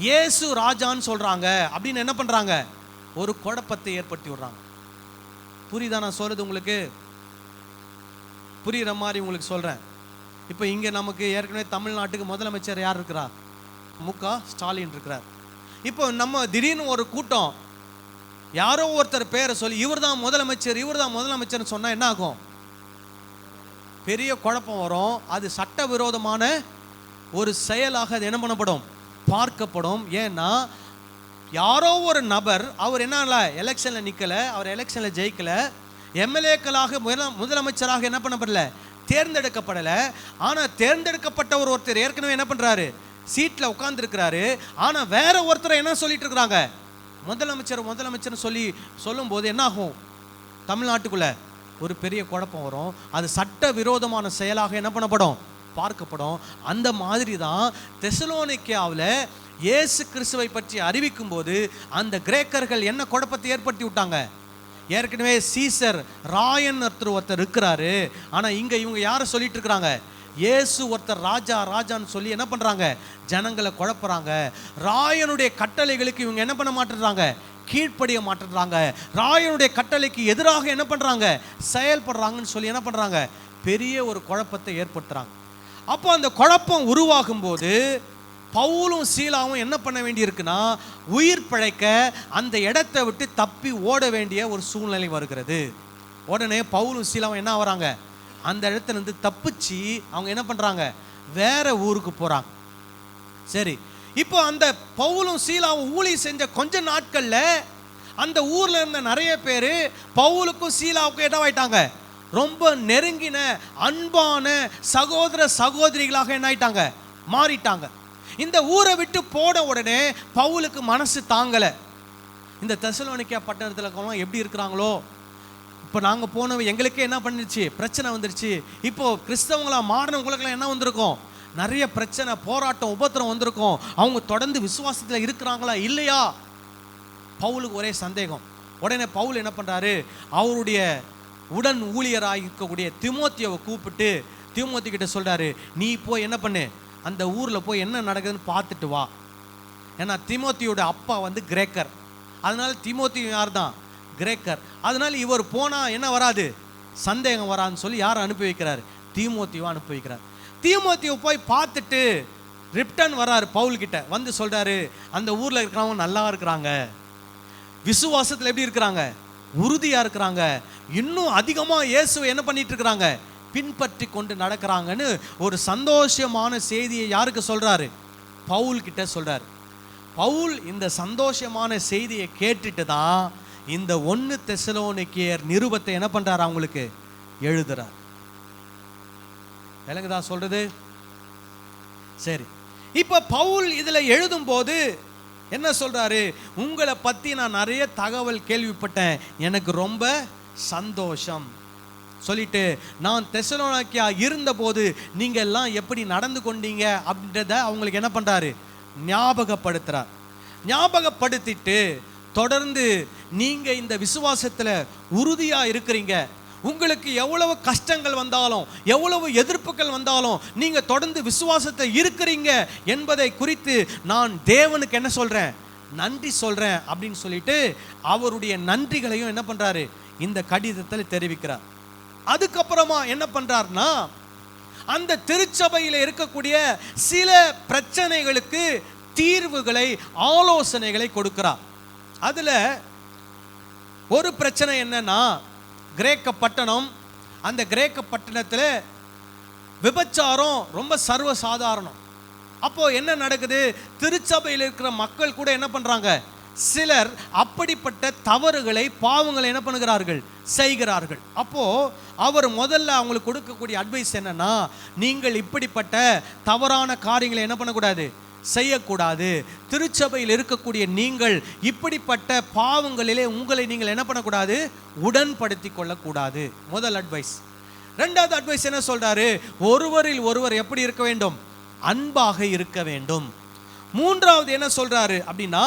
இயேசு ராஜான்னு சொல்றாங்க. அப்படின்னு என்ன பண்றாங்க, ஒரு குழப்பத்தை ஏற்படுத்தி விடுறாங்க. புரியுதா நான் சொல்றது உங்களுக்கு, புரியுற மாதிரி உங்களுக்கு சொல்றேன். இப்போ இங்க நமக்கு ஏற்கனவே தமிழ்நாட்டுக்கு முதலமைச்சர் யார் இருக்கிறார், மு.க. ஸ்டாலின் இருக்கிறார். இப்போ நம்ம திடீர்னு ஒரு கூட்டம் யாரோ ஒருத்தர் பேரை சொல்லி இவர் தான் முதலமைச்சர் சொன்னா என்ன ஆகும், பெரிய குழப்பம் வரும். அது சட்டவிரோதமான ஒரு செயலாக அது என்ன பண்ணப்படும், பார்க்கப்படும். ஏன்னா யாரோ ஒரு நபர், அவர் என்ன எலெக்ஷனில் நிற்கல, அவர் எலெக்ஷனில் ஜெயிக்கல, எம்எல்ஏக்களாக முதலமைச்சராக என்ன பண்ணப்படல, தேர்ந்தெடுக்கப்படலை. ஆனால் தேர்ந்தெடுக்கப்பட்ட ஒருத்தர் ஏற்கனவே என்ன பண்ணுறாரு, சீட்டில் உட்கார்ந்துருக்கிறாரு. ஆனால் வேற ஒருத்தர் என்ன சொல்லிட்டு இருக்கிறாங்க, முதலமைச்சர் சொல்லும்போது என்ன ஆகும், தமிழ்நாட்டுக்குள்ள ஒரு பெரிய குழப்பம் வரும். அது சட்ட விரோதமான செயலாக என்ன பண்ணப்படும், பார்க்கப்படும். அந்த மாதிரி தான் தெசலோனிக்கேயாவில் இயேசு கிறிஸ்துவை பற்றி அறிவிக்கும் போது அந்த கிரேக்கர்கள் என்ன குழப்பத்தை ஏற்படுத்தி விட்டாங்க. ஏற்கனவே சீசர் ராயன் ஒருத்தர் இருக்கிறாரு, ஆனால் இங்கே இவங்க யாரை சொல்லிட்டு இருக்கிறாங்க, இயேசு ஒருத்தர் ராஜா ராஜான்னு சொல்லி என்ன பண்ணுறாங்க, ஜனங்களை குழப்புறாங்க. ராயனுடைய கட்டளைகளுக்கு இவங்க என்ன பண்ண மாட்டேறாங்க, கீழ்ப்படிய மாட்டேறாங்க. ராயனுடைய கட்டளைக்கு எதிராக என்ன பண்ணுறாங்க, செயல்படுறாங்கன்னு சொல்லி என்ன பண்ணுறாங்க, பெரிய ஒரு குழப்பத்தை ஏற்படுத்துகிறாங்க. அப்போ அந்த குழப்பம் உருவாகும் போது பவுலும் சீலாவும் என்ன பண்ண வேண்டி இருக்குன்னா, உயிர் பிழைக்க அந்த இடத்தை விட்டு தப்பி ஓட வேண்டிய ஒரு சூழ்நிலை வருகிறது. உடனே பவுலும் சீலாவும் என்ன ஆகிறாங்க, அந்த இடத்துல இருந்து தப்பிச்சு அவங்க என்ன பண்ணுறாங்க, வேற ஊருக்கு போகிறாங்க. சரி, இப்போ அந்த பவுலும் சீலாவும் ஊழியம் செஞ்ச கொஞ்ச நாட்களில் அந்த ஊரில் இருந்த நிறைய பேர் பவுலுக்கும் சீலாவுக்கும் என்னவாயிட்டாங்க, ரொம்ப நெருங்கின அன்பான சகோதர சகோதரிகளாக என்ன ஆயிட்டாங்க, மாறிட்டாங்க. இந்த ஊரை விட்டு போன உடனே பவுலுக்கு மனசு தாங்கலை. இந்த தெசலோனிக்கேயா பட்டணத்தில் எப்படி இருக்கிறாங்களோ, இப்போ நாங்கள் போனவங்க எங்களுக்கே என்ன பண்ணிடுச்சு, பிரச்சனை வந்துடுச்சு. இப்போது கிறிஸ்தவங்களா மாறினவங்களுக்கெல்லாம் என்ன வந்திருக்கும், நிறைய பிரச்சனை, போராட்டம், உபத்திரம் வந்திருக்கும். அவங்க தொடர்ந்து விசுவாசத்தில் இருக்கிறாங்களா இல்லையா, பவுலுக்கு ஒரே சந்தேகம். உடனே பவுல் என்ன பண்ணுறாரு, அவருடைய உடன் ஊழியராக இருக்கக்கூடிய தீமோத்தேயுவை கூப்பிட்டு தீமோத்தேயுகிட்ட சொல்கிறாரு, நீ போய் என்ன பண்ணு, அந்த ஊரில் போய் என்ன நடக்குதுன்னு பார்த்துட்டு வா. ஏன்னா தீமோத்தேயுவோட அப்பா கிரேக்கர், அதனால தீமோத்தேயு யார் தான், கிரேக்கர். அதனால இவர் போனால் என்ன வராது, சந்தேகம் வரான்னு சொல்லி யாரை அனுப்பி வைக்கிறாரு, தீமோத்தேயுவை அனுப்பி வைக்கிறார். தீமோத்தேயு போய் பார்த்துட்டு ரிப்டன் வராரு, பவுல்கிட்ட சொல்கிறாரு, அந்த ஊரில் இருக்கிறவங்க நல்லா இருக்கிறாங்க, விசுவாசத்தில் எப்படி இருக்கிறாங்க, உறுதியாக இருக்கிறாங்க, இன்னும் அதிகமாக இயேசுவை என்ன பண்ணிட்டு இருக்கிறாங்க, பின்பற்றி கொண்டு நடக்கிறாங்கன்னு ஒரு சந்தோஷமான செய்தியை யாருக்கு சொல்கிறாரு, பவுல் கிட்ட சொல்கிறார். பவுல் இந்த சந்தோஷமான செய்தியை கேட்டுட்டு தான் இந்த 1 தெசலோனிக்கேயர் நிருபத்தை என்ன பண்ணுறாரு, அவங்களுக்கு எழுதுறார். விளங்குதா சொல்றது? சரி, இப்போ பவுல் இதில் எழுதும்போது என்ன சொல்றாரு, உங்களை பற்றி நான் நிறைய தகவல் கேள்விப்பட்டேன், எனக்கு ரொம்ப சந்தோஷம் சொல்லிட்டு, நான் தெசலோனிக்கேயா இருந்தபோது நீங்கள் எல்லாம் எப்படி நடந்து கொண்டீங்க அப்படின்றத அவங்களுக்கு என்ன பண்ணுறாரு, ஞாபகப்படுத்துகிறார். ஞாபகப்படுத்திட்டு தொடர்ந்து நீங்கள் இந்த விசுவாசத்தில் உறுதியாக இருக்கிறீங்க, உங்களுக்கு எவ்வளவு கஷ்டங்கள் வந்தாலும் எவ்வளவு எதிர்ப்புகள் வந்தாலும் நீங்கள் தொடர்ந்து விசுவாசத்தை இருக்கிறீங்க என்பதை குறித்து நான் தேவனுக்கு என்ன சொல்கிறேன், நன்றி சொல்கிறேன் அப்படின்னு சொல்லிட்டு அவருடைய நன்றிகளையும் என்ன பண்ணுறாரு, இந்த கடிதத்தில் தெரிவிக்கிறார். அதுக்கப்புறமா என்ன பண்ணுறாருன்னா, அந்த திருச்சபையில் இருக்கக்கூடிய சில பிரச்சனைகளுக்கு தீர்வுகளை, ஆலோசனைகளை கொடுக்கிறார். அதில் ஒரு பிரச்சனை என்னன்னா, கிரேக்க பட்டணம், அந்த கிரேக்க பட்டணத்தில் விபச்சாரம் ரொம்ப சர்வசாதாரணம். அப்போது என்ன நடக்குது, திருச்சபையில் இருக்கிற மக்கள் கூட என்ன பண்ணுறாங்க, சிலர் அப்படிப்பட்ட தவறுகளை, பாவங்களை என்ன பண்ணுகிறார்கள், செய்கிறார்கள். அப்போது அவர் முதல்ல அவங்களுக்கு கொடுக்கக்கூடிய அட்வைஸ் என்னன்னா, நீங்கள் இப்படிப்பட்ட தவறான காரியங்களை என்ன பண்ணக்கூடாது, செய்யக்கூடாது. திருச்சபையில் இருக்கக்கூடிய நீங்கள் இப்படிப்பட்ட பாவங்களிலே உங்களை நீங்கள் என்ன பண்ணக்கூடாது, உடன்படுத்தி கொள்ளக்கூடாது. முதல் அட்வைஸ். ரெண்டாவது அட்வைஸ் என்ன சொல்றாரு, ஒருவரில் ஒருவர் எப்படி இருக்க வேண்டும், அன்பாக இருக்க வேண்டும். மூன்றாவது என்ன சொல்றாரு அப்படின்னா,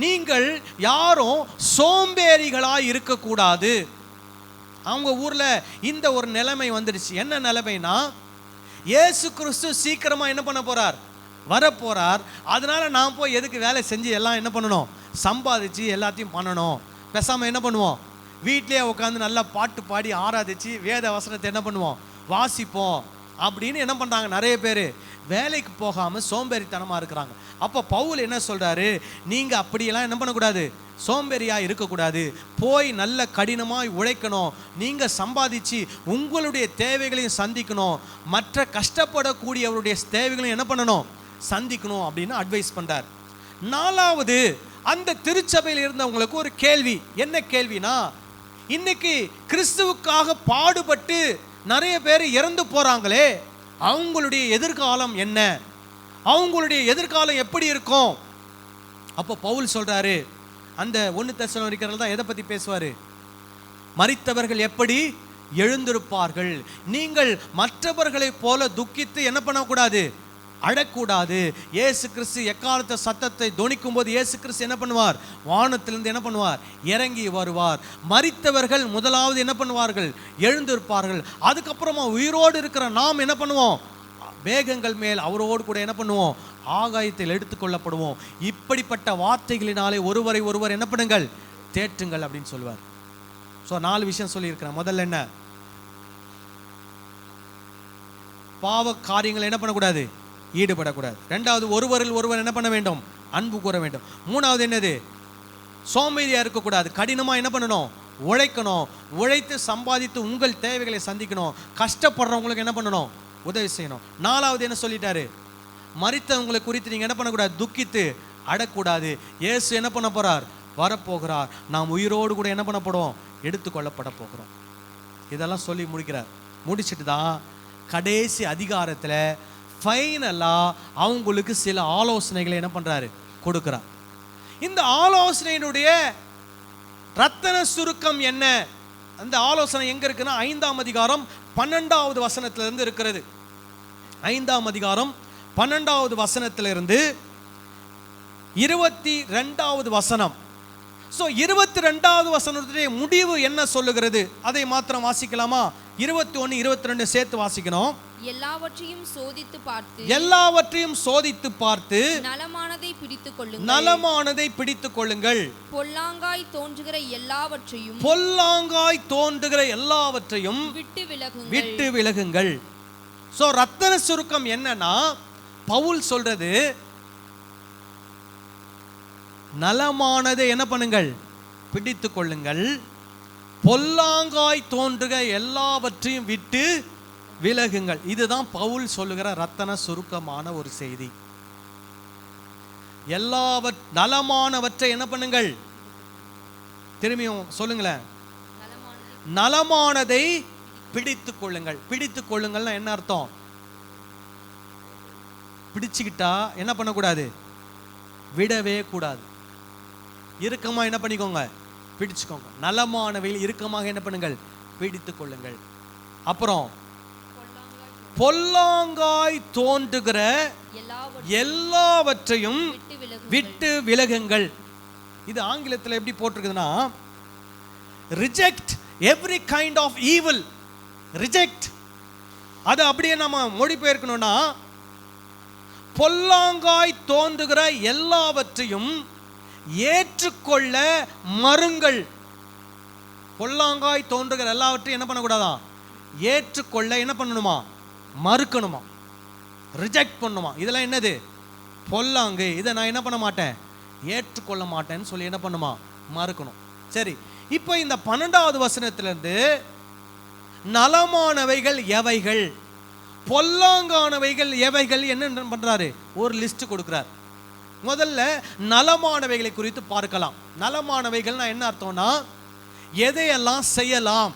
நீங்கள் யாரும் சோம்பேறிகளாக இருக்கக்கூடாது. அவங்க ஊரில் இந்த ஒரு நிலைமை வந்துடுச்சு. என்ன நிலைமைனா, இயேசு கிறிஸ்து சீக்கிரமாக என்ன பண்ண போகிறார், வரப்போகிறார். அதனால் நான் போய் எதுக்கு வேலை செஞ்சு எல்லாம் என்ன பண்ணணும், சம்பாதிச்சு எல்லாத்தையும் பண்ணணும், பேசாமல் என்ன பண்ணுவோம், வீட்டிலே உட்காந்து நல்லா பாட்டு பாடி ஆராதிச்சு வேத வசனத்தை என்ன பண்ணுவோம், வாசிப்போம் அப்படின்னு என்ன பண்ணுறாங்க, நிறைய பேர் வேலைக்கு போகாமல் சோம்பேறித்தனமாக இருக்கிறாங்க. அப்போ பவுல் என்ன சொல்கிறாரு, நீங்கள் அப்படியெல்லாம் என்ன பண்ணக்கூடாது, சோம்பேறியாக இருக்கக்கூடாது, போய் நல்ல கடினமாக உழைக்கணும், நீங்கள் சம்பாதிச்சு உங்களுடைய தேவைகளையும் சந்திக்கணும், மற்ற கஷ்டப்படக்கூடியவருடைய தேவைகளையும் என்ன பண்ணணும், சந்திக்கணும் அப்படின்னு அட்வைஸ் பண்ணுறார். நாலாவது அந்த திருச்சபையில் இருந்தவங்களுக்கு ஒரு கேள்வி. என்ன கேள்வினா, இன்னைக்கு கிறிஸ்துவுக்காக பாடுபட்டு நிறைய பேர் இறந்து போறாங்களே, அவங்களுடைய எதிர்காலம் என்ன, அவங்களுடைய எதிர்காலம் எப்படி இருக்கும்? அப்போ பவுல் சொல்றாரு, அந்த 1 தெசலோனிக்கர்கள் தான் எதை பத்தி பேசுவாரு? மரித்தவர்கள் எப்படி எழுந்திருப்பார்கள். நீங்கள் மற்றவர்களைப் போல துக்கித்து என்ன பண்ணக்கூடாது, அழக்கூடாது. இயேசு கிறிஸ்து எக்காலத்த சத்தத்தை தொனிக்கும் போது இயேசு கிறிஸ்து என்ன பண்ணுவார்? வானத்திலிருந்து என்ன பண்ணுவார்? இறங்கி வருவார். மரித்தவர்கள் முதலாவது என்ன பண்ணுவார்கள்? எழுந்திருப்பார்கள். அதுக்கப்புறமா உயிரோடு இருக்கிற நாம் என்ன பண்ணுவோம்? மேகங்கள் மேல் அவரோடு கூட என்ன பண்ணுவோம்? ஆகாயத்தில் எடுத்துக்கொள்ளப்படுவோம். இப்படிப்பட்ட வார்த்தைகளினாலே ஒருவர் என்ன பண்ணுங்கள்? தேற்றுங்கள் அப்படின்னு சொல்லுவார். ஸோ 4 விஷயம் சொல்லியிருக்கிறேன். முதல்ல என்ன? பாவ காரியங்களை என்ன பண்ணக்கூடாது? ஈடுபடக்கூடாது. 2வது, ஒருவரில் ஒருவர் என்ன பண்ண வேண்டும்? அன்பு கூற வேண்டும். 3வது என்னது? சோம்பேறியா இருக்கக்கூடாது. கடினமாக என்ன பண்ணணும்? உழைக்கணும். உழைத்து சம்பாதித்து உங்கள் தேவைகளை சந்திக்கணும். கஷ்டப்படுறவங்களுக்கு என்ன பண்ணணும்? உதவி செய்யணும். 4வது என்ன சொல்லிட்டாரு? மரித்தவங்களை குறித்து நீங்கள் என்ன பண்ணக்கூடாது? துக்கித்து அடக்கூடாது. இயேசு என்ன பண்ண போறார்? வரப்போகிறார். நாம் உயிரோடு கூட என்ன பண்ணப்படுவோம்? எடுத்துக்கொள்ளப்பட போகிறோம். இதெல்லாம் சொல்லி முடிக்கிறார். முடிச்சுட்டு தான் கடைசி அதிகாரத்தில் ஃபைனலாக அவங்களுக்கு சில ஆலோசனைகளை என்ன பண்ணுறாரு? கொடுக்குறார். இந்த ஆலோசனையினுடைய ரத்தன சுருக்கம் என்ன? அந்த ஆலோசனை எங்கே இருக்குன்னா 5ஆம் அதிகாரம் 12வது வசனத்திலிருந்து இருக்கிறது. 5ஆம் அதிகாரம் 12வது வசனத்திலிருந்து 22வது வசனம். ஸோ 22வது வசனத்துடைய முடிவு என்ன சொல்லுகிறது? அதை மாத்திரம் வாசிக்கலாமா? 21, 22 சேர்த்து வாசிக்கணும். எல்லாவற்றையும் சோதித்து பார்த்து நலமானதை பிடித்துக் கொள்ளுங்கள். பொல்லாங்காய் தோன்றுகிற எல்லாவற்றையும் விட்டு விலகுங்கள். ஸோ ரத்தன சுருக்கம் என்னன்னா, பவுல் சொல்றது, நலமானதை என்ன பண்ணுங்கள்? பிடித்துக் கொள்ளுங்கள். பொல்லாங்காய் தோன்றுக எல்லாவற்றையும் விட்டு விலகுங்கள். இதுதான் பவுல் சொல்லுகிற ரத்தன சுருக்கமான ஒரு செய்தி. நலமானவற்றை என்ன பண்ணுங்கள்? திரும்பியும் சொல்லுங்களேன். நலமானதை பிடித்துக் கொள்ளுங்கள். பிடித்துக் கொள்ளுங்கள்னா என்ன அர்த்தம்? பிடிச்சுக்கிட்டா என்ன பண்ணக்கூடாது? விடவே கூடாது. இறுக்கமா என்ன பண்ணிக்கோங்க? பிடிச்சுக்கோங்க. நலமானவையில் இறுக்கமாக என்ன பண்ணுங்கள்? பிடித்துக் கொள்ளுங்கள். அப்புறம் பொல்லாங்காய் தோன்றுகிற எல்லாவற்றையும் விட்டு விலகுங்கள். இது ஆங்கிலத்தில் எப்படி போட்டிருக்குதுன்னா, reject every kind of evil. Reject, அது அப்படியே நம்ம மொழிபெயர்க்கணும்னா, பொல்லாங்காய் தோன்றுகிற எல்லாவற்றையும் ஏற்றுக்கொள்ள மறுங்கள். பொல்லாங்காய் தோன்றுகிற எல்லாவற்றையும் என்ன பண்ணக்கூடாதான்? ஏற்றுக்கொள்ள என்ன பண்ணணுமா? மறுக்கணுமா? ரிஜெக்ட் பண்ணுமா? இதெல்லாம் என்னது? பொல்லாங்கு. இதை நான் என்ன பண்ண மாட்டேன்? ஏற்றுக்கொள்ள மாட்டேன்னு சொல்லி என்ன பண்ணுமா? மறுக்கணும். சரி, இப்போ இந்த 12வது வசனத்திலிருந்து நலமானவைகள் எவைகள், பொல்லாங்கானவைகள் எவைகள் என்ன பண்றாரு? ஒரு லிஸ்ட் கொடுக்கிறார். முதல்ல நலமானவைகளை குறித்து பார்க்கலாம். நலமானவைகள்னா என்ன அர்த்தம்னா, எதையெல்லாம் செய்யலாம்?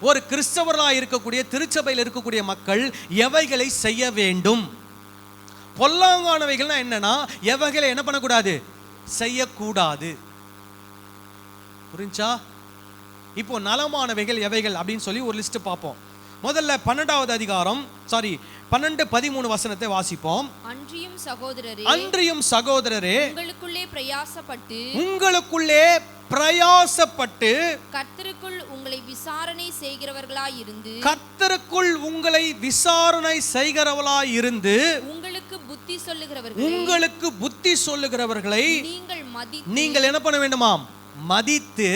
ஒரு கிறிஸ்தவர்களாக இருக்கக்கூடிய திருச்சபையில் இருக்கக்கூடிய மக்கள் எவைகளை செய்ய வேண்டும்? பொல்லாங்கானவைகள்னா என்னன்னா, எவைகளை என்ன பண்ணக்கூடாது? செய்யக்கூடாது. புரிஞ்சா? இப்போ நலமானவைகள் எவைகள் அப்படின்னு சொல்லி ஒரு லிஸ்ட் பார்ப்போம். முதல்ல 12வது அதிகாரம் 12-13 வசனத்தை வாசிப்போம். அன்றியும் சகோதரரே உங்களுக்குள்ளே பிரயாசப்பட்டு கர்த்தருக்குள் உங்களை விசாரணை செய்கிறவர்களாயிருந்து உங்களுக்கு புத்தி சொல்லுகிறவர்களை நீங்கள் என்ன பண்ண வேண்டுமாம்? மதித்து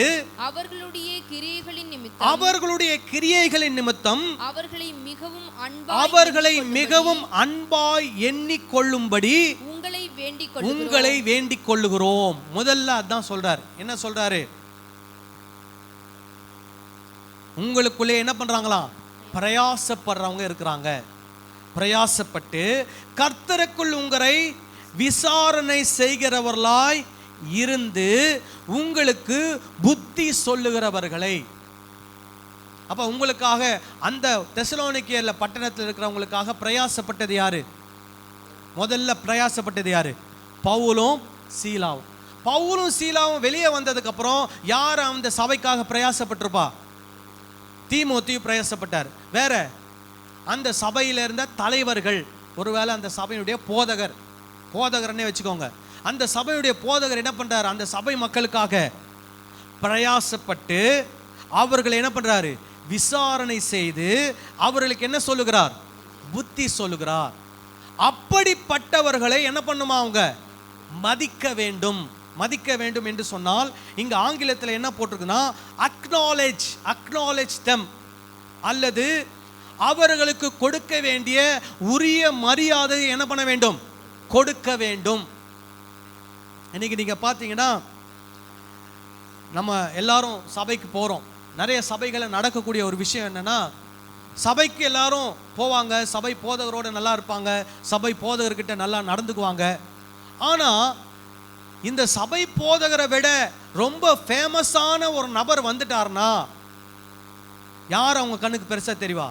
அவர்களுடைய கிரியைகளின் நிமித்தம் அவர்களை மிகவும் அன்பாய் எண்ணிக்கொள்ளும்படி உங்களை வேண்டிக் கொள்ளுகிறோம். முதல்ல அதான் சொல்றார். என்ன சொல்றாரு? உங்களுக்குள்ளே என்ன பண்றாங்களாம்? பிரயாசப்படுறவங்க இருக்கிறாங்க. பிரயாசப்பட்டு கர்த்தருக்குள் உங்களை விசாரணை செய்கிறவர்களாய் இருந்து உங்களுக்கு புத்தி சொல்லுகிறவர்களை. அப்ப உங்களுக்காக அந்த தெசலோனிக்கேயர்ல பட்டணத்தில் இருக்கிறவங்களுக்காக பிரயாசப்பட்டது யாரு? முதல்ல பிரயாசப்பட்டது யாரு? பவுலும் சீலாவும். பவுலும் சீலாவும் வெளியே வந்ததுக்கு அப்புறம் யார் அந்த சபைக்காக பிரயாசப்பட்டிருப்பா? தீமோத்தேயு பிரயாசப்பட்டார். வேற அந்த சபையில இருந்த தலைவர்கள், ஒருவேளை அந்த சபையுடைய போதகர்னே வச்சுக்கோங்க. அந்த சபையுடைய போதகர் என்ன பண்றாரு? அந்த சபை மக்களுக்காக பிரயாசப்பட்டு அவர்களை என்ன பண்றாரு? விசாரணை செய்து அவர்களுக்கு என்ன சொல்லுகிறார்? புத்தி சொல்லுகிறார். அப்படிப்பட்டவர்களை என்ன பண்ணுமா? அவங்க மதிக்க வேண்டும். மதிக்க வேண்டும் என்று சொன்னால் இங்க ஆங்கிலத்தில் என்ன போட்டிருக்குன்னா acknowledge them, அல்லது அவர்களுக்கு கொடுக்க வேண்டிய உரிய மரியாதை என்ன பண்ண வேண்டும்? கொடுக்க வேண்டும். இன்னைக்கு நீங்க பார்த்தீங்கன்னா நம்ம எல்லாரும் சபைக்கு போறோம். நிறைய சபைகளை நடக்கக்கூடிய ஒரு விஷயம் என்னன்னா, சபைக்கு எல்லாரும் போவாங்க, சபை போதகரோட நல்லா இருப்பாங்க, சபை போதகர்கிட்ட நல்லா நடந்துக்குவாங்க. ஆனா இந்த சபை போதகரை விட ரொம்ப ஃபேமஸான ஒரு நபர் வந்துட்டார்னா யார் அவங்க கண்ணுக்கு பெருசா தெரிவா?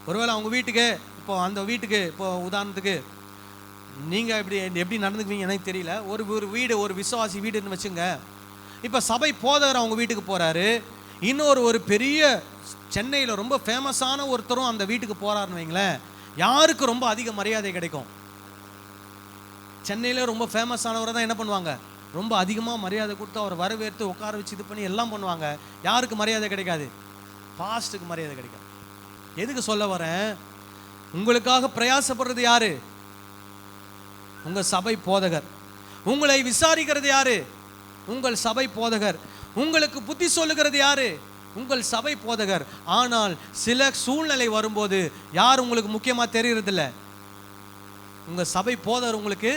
ஒருவேளை அவங்க வீட்டுக்கு, இப்போ அந்த வீட்டுக்கு, இப்போ உதாரணத்துக்கு நீங்க எப்படி நடந்துக்குவீங்க எனக்கு தெரியல. ஒரு வீடு, ஒரு விசுவாசி வீடுன்னு வச்சுங்க. இப்போ சபை போதகர் அவங்க வீட்டுக்கு போறாரு. ஒரு பெரிய சென்னையில் ரொம்ப ஃபேமஸான ஒருத்தரும் அந்த வீட்டுக்கு போறாருன்னு வைங்களேன், யாருக்கு ரொம்ப அதிக மரியாதை கிடைக்கும்? சென்னையில் ரொம்ப ஃபேமஸானவரை தான் என்ன பண்ணுவாங்க? ரொம்ப அதிகமாக மரியாதை கொடுத்து அவரை வரவேற்று உட்கார வச்சு இது பண்ணி எல்லாம் பண்ணுவாங்க. யாருக்கு மரியாதை கிடைக்காது? பாஸ்ட்டுக்கு மரியாதை கிடைக்காது. எதுக்கு சொல்ல வரேன்? உங்களுக்காக பிரயாசப்படுறது யாரு? உங்க சபை போதகர். உங்களை விசாரிக்கிறது யாரு? உங்கள் சபை போதகர். உங்களுக்கு புத்தி சொல்லுகிறது யாரு? உங்கள் சபை போதகர். ஆனால் சில சூழ்நிலை வரும்போது யார் உங்களுக்கு முக்கியமா தெரியறதில்ல? உங்க சபை போதகர் உங்களுக்கு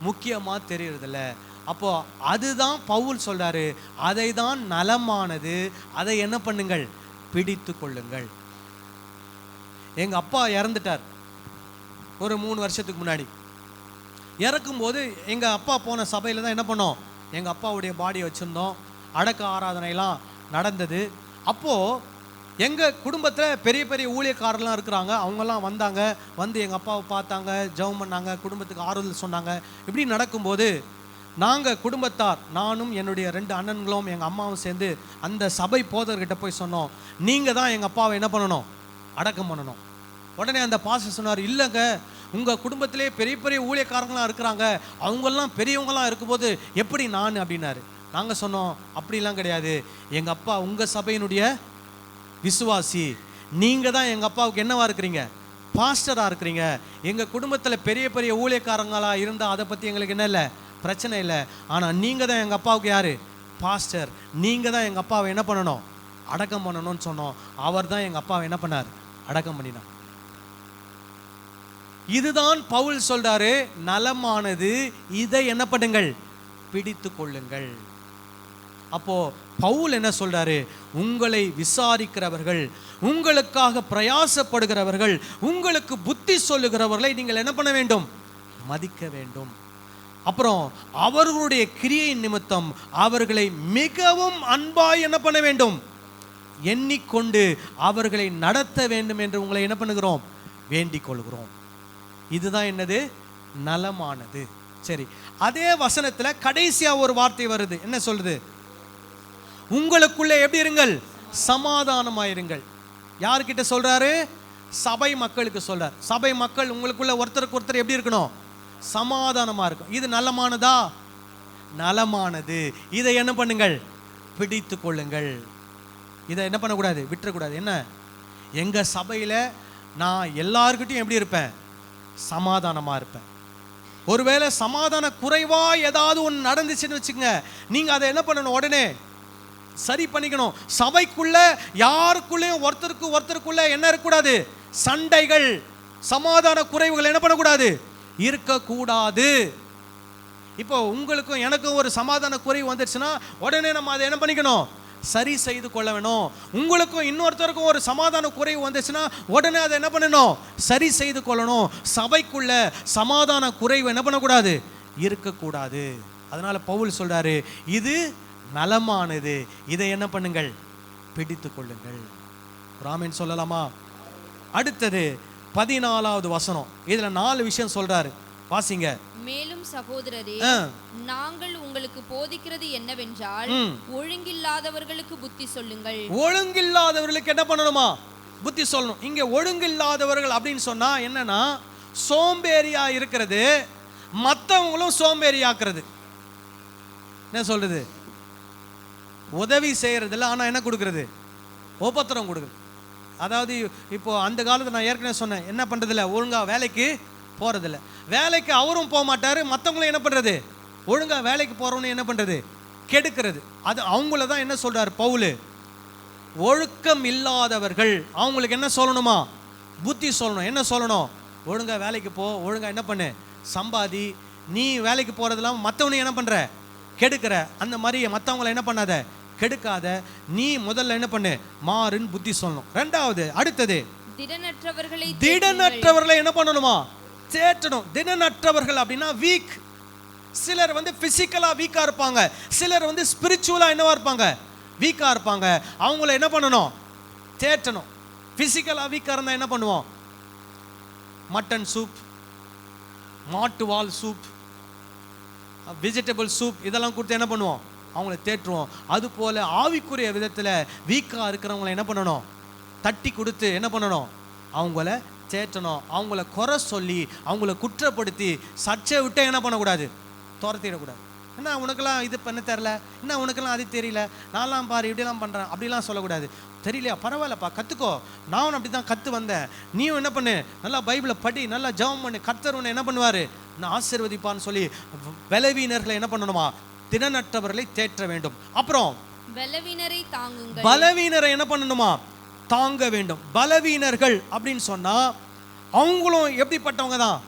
முக்கியமா தெரியறதில்ல. அப்போ அதுதான் பவுல் சொல்றாரு, அதை தான் நலமானது, அதை என்ன பண்ணுங்கள்? பிடித்து கொள்ளுங்கள். எங்க அப்பா இறந்துட்டார் ஒரு 3 வருஷத்துக்கு முன்னாடி. இறக்கும்போது எங்க அப்பா போன சபையில தான் என்ன பண்ணோம்? எங்க அப்பாவுடைய பாடியை வச்சிருந்தோம். அடக்க ஆராதனைலாம் நடந்தது. அப்போ எங்க குடும்பத்தில் பெரிய பெரிய ஊழியக்காரர்லாம் இருக்கிறாங்க. அவங்கெல்லாம் வந்தாங்க, வந்து எங்கள் அப்பாவை பார்த்தாங்க, ஜெபம் பண்ணாங்க, குடும்பத்துக்கு ஆறுதல் சொன்னாங்க. இப்படி நடக்கும்போது நாங்கள் குடும்பத்தார், நானும் என்னுடைய 2 அண்ணன்களும் எங்கள் அம்மாவும் சேர்ந்து அந்த சபை போதர்கிட்ட போய் சொன்னோம், நீங்கள் தான் எங்கள் அப்பாவை என்ன பண்ணணும்? அடக்கம் பண்ணணும். உடனே அந்த பாஸ்டர் சொன்னார், இல்லைங்க, உங்கள் குடும்பத்திலே பெரிய பெரிய ஊழியக்காரங்களாம் இருக்கிறாங்க, அவங்கெல்லாம் பெரியவங்களாம் இருக்கும்போது எப்படி நான் அப்படின்னாரு. நாங்கள் சொன்னோம், அப்படிலாம் கிடையாது, எங்கள் அப்பா உங்கள் சபையினுடைய விசுவாசி, நீங்கள் தான் எங்கள் அப்பாவுக்கு என்னவா இருக்கிறீங்க? பாஸ்டராக இருக்கிறீங்க. எங்கள் குடும்பத்தில் பெரிய பெரிய ஊழியக்காரங்களாக இருந்தால் அதை பற்றி எங்களுக்கு என்ன இல்லை, பிரச்சனை இல்லை. ஆனால் நீங்கள் தான் எங்கள் அப்பாவுக்கு யார்? பாஸ்டர். நீங்கள் தான் எங்கள் அப்பாவை என்ன பண்ணணும்? அடக்கம் பண்ணணும்னு சொன்னோம். அவர் தான் எங்கள் அப்பாவை என்ன பண்ணார்? அடக்கம் பண்ணினார். இதுதான் பவுல் சொல்றாரு, நலமானது, இதை என்ன பண்ணுங்கள்? பிடித்து கொள்ளுங்கள். அப்போ பவுல் என்ன சொல்றாரு? உங்களை விசாரிக்கிறவர்கள், உங்களுக்காக பிரயாசப்படுகிறவர்கள், உங்களுக்கு புத்தி சொல்லுகிறவர்களை நீங்கள் என்ன பண்ண வேண்டும்? மதிக்க வேண்டும். அப்புறம் அவர்களுடைய கிரியை நிமித்தம் அவர்களை மிகவும் அன்பாய் என்ன பண்ண வேண்டும்? எண்ணிக்கொண்டு அவர்களை நடத்த வேண்டும் என்று உங்களை என்ன பண்ணுகிறோம்? வேண்டிக் கொள்கிறோம். இதுதான் என்னது? நலமானது. சரி, அதே வசனத்துல கடைசியா ஒரு வார்த்தை வருது. என்ன சொல்றது? உங்களுக்குள்ளே எப்படி இருங்கள்? சமாதானமாயிருங்கள். யார்கிட்ட சொல்றாரு? சபை மக்களுக்கு சொல்றார். சபை மக்கள் உங்களுக்குள்ள ஒருத்தருக்கு ஒருத்தர் எப்படி இருக்கணும்? சமாதானமா இருக்கும். இது நலமானதா? நலமானது. இதை என்ன பண்ணுங்கள்? பிடித்து கொள்ளுங்கள். இதை என்ன பண்ணக்கூடாது? விட்டுறக்கூடாது. என்ன, எங்க சபையில நான் எல்லார்கிட்டையும் எப்படி இருப்பேன்? சமாதானமா இருப்பேன். ஒருவேளை சமாதான குறைவா ஏதாவது ஒன்று நடந்துச்சுன்னு வச்சுக்கோங்க, நீங்க அதை என்ன பண்ணணும்? உடனே சரி பண்ணிக்கணும். சபைக்குள்ள யாருக்குள்ளேயும் ஒருத்தருக்குள்ள என்ன இருக்கக்கூடாது? சண்டைகள், சமாதான குறைவுகள் என்ன பண்ணக்கூடாது? இருக்கக்கூடாது. இப்போ உங்களுக்கும் எனக்கும் ஒரு சமாதான குறைவு வந்துருச்சுன்னா உடனே நம்ம அதை என்ன பண்ணிக்கணும்? சரி செய்து கொள்ள வேணும். உங்களுக்கும் இன்னொருத்தருக்கும் ஒரு சமாதான குறைவு வந்துச்சுன்னா உடனே அதை என்ன பண்ணணும்? சரி செய்து கொள்ளணும். சபைக்குள்ள சமாதான குறைவு என்ன பண்ணக்கூடாது? இருக்கக்கூடாது. அதனால பவுல் சொல்றாரு, இது நலமானது, இதை என்ன பண்ணுங்கள்? பிடித்து கொள்ளுங்கள். ராமன் சொல்லலாமா? அடுத்தது 14வது வசனம். இதுல 4 விஷயம் சொல்றாரு, வாசிங்க. மேலும் சகோதரரே, நாங்கள் உங்களுக்கு போதிக்கிறது என்னவென்றால், ஒழுங்கில்லாதவர்களுக்கு புத்தி சொல்லுங்கள். ஒழுங்கில்லாதவர்களுக்கு என்ன பண்ணணுமா? புத்தி சொல்லணும். இங்க ஒழுங்கில்லாதவர்கள் அப்படின்னு சொன்னா என்னன்னா, சோம்பேறியா இருக்கிறது, மற்றவங்களும் சோம்பேறியாக்குறது. என்ன சொல்றது? உதவி செய்யறதில்ல, ஆனா என்ன கொடுக்கறது? உபத்திரம் கொடுக்குறது. அதாவது இப்போ அந்த காலத்தில் நான் ஏற்கனவே சொன்னேன், என்ன பண்றதில்ல, ஒழுங்கா வேலைக்கு போறதில்ல. வேலைக்கு அவரும் போக மாட்டாரு, மற்றவங்களும் என்ன பண்றது? ஒழுங்கா வேலைக்கு போறவனு என்ன பண்றது? கெடுக்கிறது. அது அவங்கள தான் என்ன சொல்றாரு பவுல், ஒழுக்கம் இல்லாதவர்கள். அவங்களுக்கு என்ன சொல்லணுமா? புத்தி சொல்லணும். என்ன சொல்லணும்? ஒழுங்கா வேலைக்கு போ, ஒழுங்கா என்ன பண்ணு, சம்பாதி. நீ வேலைக்கு போறதெல்லாம் மற்றவனையும் என்ன பண்ற? கெடுக்கிற. அந்த மாதிரி மற்றவங்களை என்ன பண்ணாத, கெடுக்காத. நீ முதல்ல என்ன பண்ணு, மாறுன்னு புத்தி சொல்லணும். ரெண்டாவது, அடுத்தது, திடனற்றவர்களை என்ன பண்ணணுமா? தேற்றணும். திடனற்றவர்கள் அப்படின்னா வீக். சிலர் வந்து பிசிக்கலா வீக்கா இருப்பாங்க, சிலர் வந்து ஸ்பிரிச்சுவலா என்னவா இருப்பாங்க? வீக்கா இருப்பாங்க. அவங்கள என்ன பண்ணணும்? தேற்றணும். பிசிக்கலா வீக்கா இருந்தா என்ன பண்ணுவோம்? மட்டன் சூப், மாட்டுவால் சூப், வெஜிடபிள் சூப் இதெல்லாம் கொடுத்து என்ன பண்ணுவோம்? அவங்கள தேற்றுவோம். அது போல ஆவிக்குரிய விதத்தில் வீக்காக இருக்கிறவங்கள என்ன பண்ணணும்? தட்டி கொடுத்து என்ன பண்ணணும்? அவங்கள தேற்றணும். அவங்கள குறை சொல்லி, அவங்கள குற்றப்படுத்தி, சர்ச்சை விட்டு என்ன பண்ணக்கூடாது? துரத்திடக்கூடாது. என்ன உனக்கெல்லாம் இது பண்ண தெரில, என்ன உனக்கெல்லாம் அது தெரியல, நான்லாம் பாரு இப்படிலாம் பண்ணுறேன் அப்படிலாம் சொல்லக்கூடாது. தெரியலையா, பரவாயில்லப்பா, கற்றுக்கோ, நான் அப்படி தான் கற்று வந்தேன், நீயும் என்ன பண்ணு, நல்லா பைபிளை படி, நல்லா ஜெபம் பண்ணு, கர்த்தர் உன்னை என்ன பண்ணுவார்? நான் ஆசீர்வதிப்பான்னு சொல்லி பலவீனர்களை என்ன பண்ணணுமா? திடனற்றவர்களை தேற்ற வேண்டும். அப்புறம் பலவீனரை தாங்குங்கள். பலவீனரை என்ன பண்ணணுமா? தாங்க வேண்டும். பலவீனர்கள் அப்படின்னு சொன்னா அவங்களும் எப்படிப்பட்டவங்க தான்?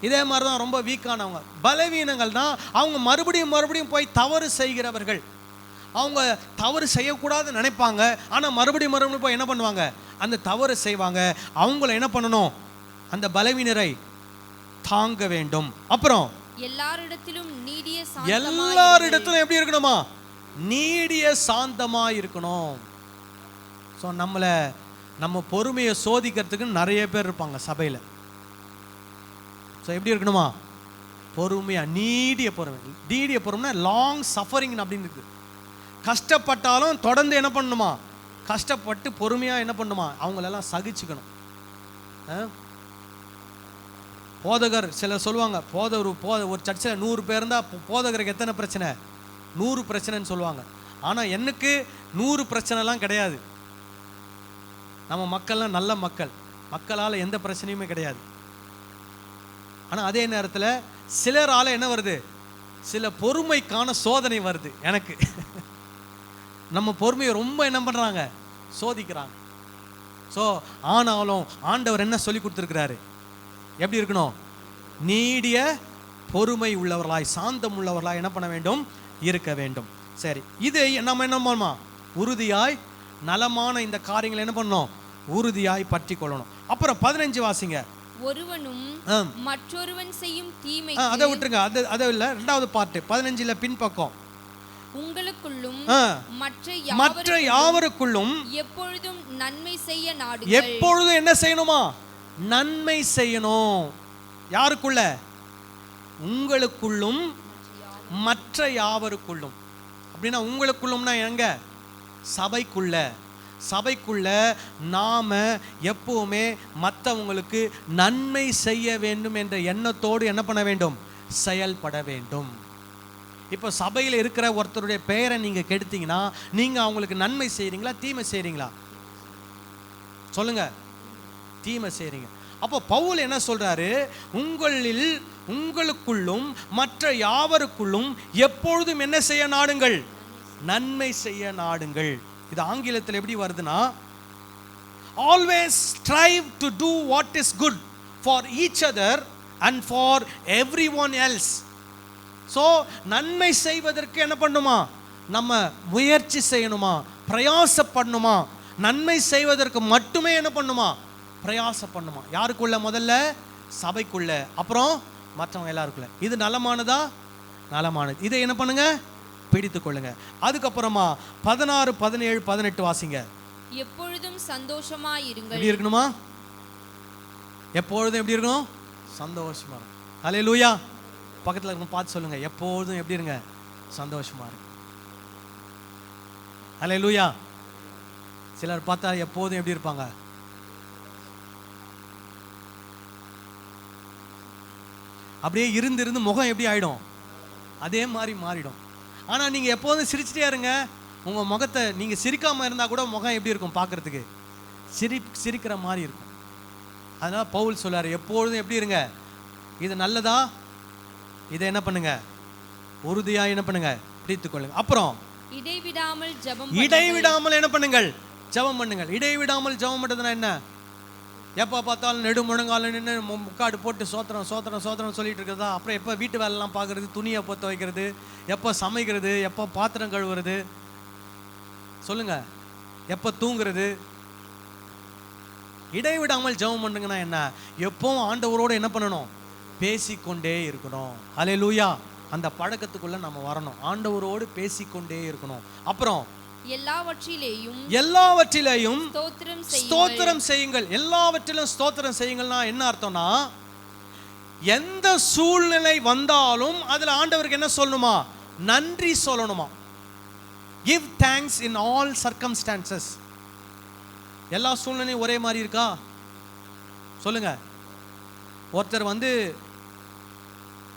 இதே மாதிரி தான், ரொம்ப வீக்கானவங்க. பலவீனங்கள் தான் அவங்க மறுபடியும் மறுபடியும் போய் தவறு செய்கிறவர்கள். அவங்க தவறு செய்யக்கூடாதுன்னு நினைப்பாங்க, ஆனால் மறுபடியும் மறுபடியும் போய் என்ன பண்ணுவாங்க? அந்த தவறு செய்வாங்க. அவங்கள என்ன பண்ணணும்? அந்த பலவீனரை தாங்க வேண்டும். அப்புறம் எல்லாரிடத்திலும் எப்படி இருக்கணுமா? நீடிய சாந்தமா இருக்கணும். ஸோ நம்ம பொறுமையை சோதிக்கிறதுக்கு நிறைய பேர் இருப்பாங்க சபையில். ஸோ எப்படி இருக்கணுமா? பொறுமையா, நீடிய பொறுமை. நீடிய பொறுமைனா லாங் சஃபரிங் அப்படின்னு இருக்கு. கஷ்டப்பட்டாலும் தொடர்ந்து என்ன பண்ணணுமா? கஷ்டப்பட்டு பொறுமையா என்ன பண்ணணுமா? அவங்களெல்லாம் சகிச்சுக்கணும். போதகர் சிலர் சொல்லுவாங்க, ஒரு சர்ச்சில் 100 பேர் இருந்தால் போதகருக்கு எத்தனை பிரச்சனை? 100 பிரச்சனைன்னு சொல்லுவாங்க. ஆனால் எனக்கு 100 பிரச்சனைலாம் கிடையாது. நம்ம மக்கள்லாம் நல்ல மக்களால் எந்த பிரச்சனையுமே கிடையாது. ஆனால் அதே நேரத்தில் சிலரால் என்ன வருது? சில பொறுமைக்கான சோதனை வருது எனக்கு. நம்ம பொறுமையை ரொம்ப என்ன பண்ணுறாங்க? சோதிக்கிறாங்க. ஸோ ஆனாலும் ஆண்டவர் என்ன சொல்லி கொடுத்துருக்கிறாரு? எப்படி இருக்கணும்? நீடிய பொறுமை உள்ளவர்களாய், சாந்தம் உள்ளவர்களாய் என்ன பண்ண வேண்டும்? இருக்க வேண்டும். சரி, இது நம்ம என்ன பண்ணணுமா? உறுதியாய் நலமான இந்த காரியங்களை என்ன பண்ணணும்? உறுதியாய் பற்றி கொள்ளணும். அப்புறம் 15 வாசிங்க. ஒருவனும் மற்றொருவன் செய்யும் தீமை, அதை விட்டுருங்க, அதை இல்லை, 2வது பார்ட் 15ல பின்பக்கம். உங்களுக்குள்ளும் மற்ற யாவருக்குள்ளும் எப்பொழுதும் நன்மை செய்ய நாடுங்கள். எப்பொழுதும் என்ன செய்யணுமா? நன்மை செய்யணும். யாருக்குள்ள? உங்களுக்குள்ளும் மற்ற யாவருக்குள்ளும். அப்படின்னா உங்களுக்குள்ளும்னா எங்க? சபைக்குள்ள நாம எப்பவுமே மற்றவங்களுக்கு நன்மை செய்ய வேண்டும் என்ற எண்ணத்தோடு என்ன பண்ண வேண்டும்? செயல்பட வேண்டும். இப்போ சபையில் இருக்கிற ஒருத்தருடைய பெயரை நீங்க கெடுத்தீங்கன்னா நீங்க அவங்களுக்கு நன்மை செய்றீங்களா, தீமை செய்றீங்களா? சொல்லுங்க. தீமை செய்றீங்க. அப்போ பவுல் என்ன சொல்றாரு? உங்களுக்குள்ளும் மற்ற யாவருக்குள்ளும் எப்பொழுதும் என்ன செய்ய நாடுங்கள்? நன்மை செய்ய நாடுங்கள். இது ஆங்கிலத்தில் எப்படி வருதுன்னா, always strive to do what is good for each other and for everyone else. So நன்மை செய்வதற்கு என்ன பண்ணுமா? நம்ம முயற்சி செய்யணுமா? பிரயாசப்படணுமா, நன்மை செய்வதற்கு மட்டுமே என்ன பண்ணுமா, பிரயாசப்படணுமா. யாருக்குள்ள? முதல்ல சபைக்குள்ள, அப்புறம் மற்றவங்க எல்லாருக்குள்ள. இது நலமானதா? நலமானது. இதை என்ன பண்ணுங்க, பிடித்துக் கொள்ளுங்க. அதுக்கப்புறமா 16, 17, 18 வாசிங்க. எப்பொழுதும் சந்தோஷமாயிருங்கள். எப்படி இருக்கணுமா? எப்பொழுதும் எப்படி இருக்கணும்? சந்தோஷமா இருக்கும். ஹல்லேலூயா. பக்கத்தில் இருக்கணும் பார்த்து சொல்லுங்க, எப்பொழுதும் எப்படி இருங்க? சந்தோஷமா இருக்கு. ஹல்லேலூயா. சிலர் பார்த்தா எப்போதும் எப்படி இருப்பாங்க? அப்படியே இருந்து முகம் எப்படி ஆயிடும்? அதே மாதிரி மாறிடும். ஆனால் நீங்கள் எப்போதும் சிரிச்சிட்டே இருங்க. உங்கள் முகத்தை நீங்கள் சிரிக்காமல் இருந்தால் கூட முகம் எப்படி இருக்கும் பார்க்குறதுக்கு? சிரிக்கிற மாதிரி இருக்கும். அதனால் பவுல் சொல்றாரு, எப்பொழுதும் எப்படி இருங்க? இது நல்லதா? இதை என்ன பண்ணுங்க, உறுதியாக என்ன பண்ணுங்க, பிடித்துக் கொள்ளுங்க. அப்புறம் இடைவிடாமல் என்ன பண்ணுங்கள்? ஜெபம் பண்ணுங்கள். இடைவிடாமல் ஜெபம் பண்ணுறதுனா என்ன? எப்போ பார்த்தாலும் நெடு முழங்கால நின்று முக்காடு போட்டு சோத்திரம் சோத்திரம் சோத்திரம் சொல்லிட்டு இருக்கிறதா? அப்புறம் எப்போ வீட்டு வேலைலாம் பார்க்குறது, துணியை பொத்த வைக்கிறது, எப்போ சமைக்கிறது, எப்போ பாத்திரம் கழுவுறது, சொல்லுங்க, எப்போ தூங்குறது? இடைவிடாமல் ஜெபம் பண்ணுங்கன்னா என்ன? எப்பவும் ஆண்டவரோடு என்ன பண்ணணும்? பேசிக்கொண்டே இருக்கணும். ஹல்லேலூயா. அந்த பழக்கத்துக்குள்ள நம்ம வரணும். ஆண்டவரோடு பேசிக்கொண்டே இருக்கணும். அப்புறம் எல்லாவற்றிலேயும் ஸ்தோத்திரம் செய்யுங்கள். எல்லாவற்றிலும் ஸ்தோத்திரம் செய்யுங்கள்னா என்ன அர்த்தம்னா, எந்த சூழ்நிலை வந்தாலும் அதுல ஆண்டவருக்கு என்ன சொல்லணுமா? நன்றி சொல்லணுமா. Give thanks in all circumstances. எல்லா சூழ்நிலையும் ஒரே மாதிரி இருக்கா? சொல்லுங்க. ஒருத்தர்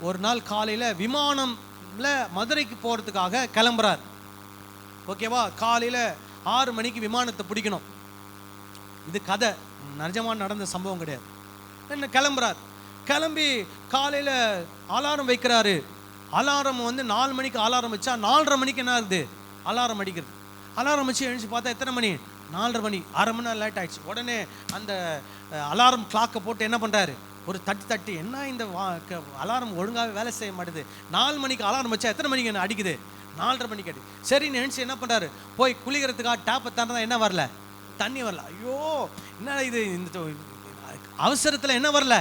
ஒரு நாள் காலையில் விமானம்ல மதுரைக்கு போகிறதுக்காக கிளம்புறார். ஓகேவா? காலையில் 6 மணிக்கு விமானத்தை பிடிக்கணும். இது கதை, நிஜமாக நடந்த சம்பவம் கிடையாது. என்ன கிளம்புறார். கிளம்பி காலையில் அலாரம் வைக்கிறாரு. அலாரம் 4 மணிக்கு அலாரம் வச்சா 4:30 மணிக்கு என்ன ஆகுது? அலாரம் அடிக்கிறது. அலாரம் வச்சு எழுந்து பார்த்தா எத்தனை மணி? 4:30 மணி. 1/2 மணி நேரம் லேட் ஆயிடுச்சு. உடனே அந்த அலாரம் கிளாக்கை போட்டு என்ன பண்ணுறாரு? ஒரு தட்டி, என்ன இந்த அலாரம் ஒழுங்காகவே வேலை செய்ய மாட்டேது. 4 மணிக்கு அலாரம் வச்சா எத்தனை மணிக்கு என்ன அடிக்குது? 4:30 மணிக்கு அடி. சரி நினச்சி என்ன பண்ணுறாரு? போய் குளிக்கிறதுக்காக டேப்பை திறந்தா என்ன வரல? தண்ணி வரல. ஐயோ, என்ன இது, இந்த அவசரத்தில் என்ன வரல?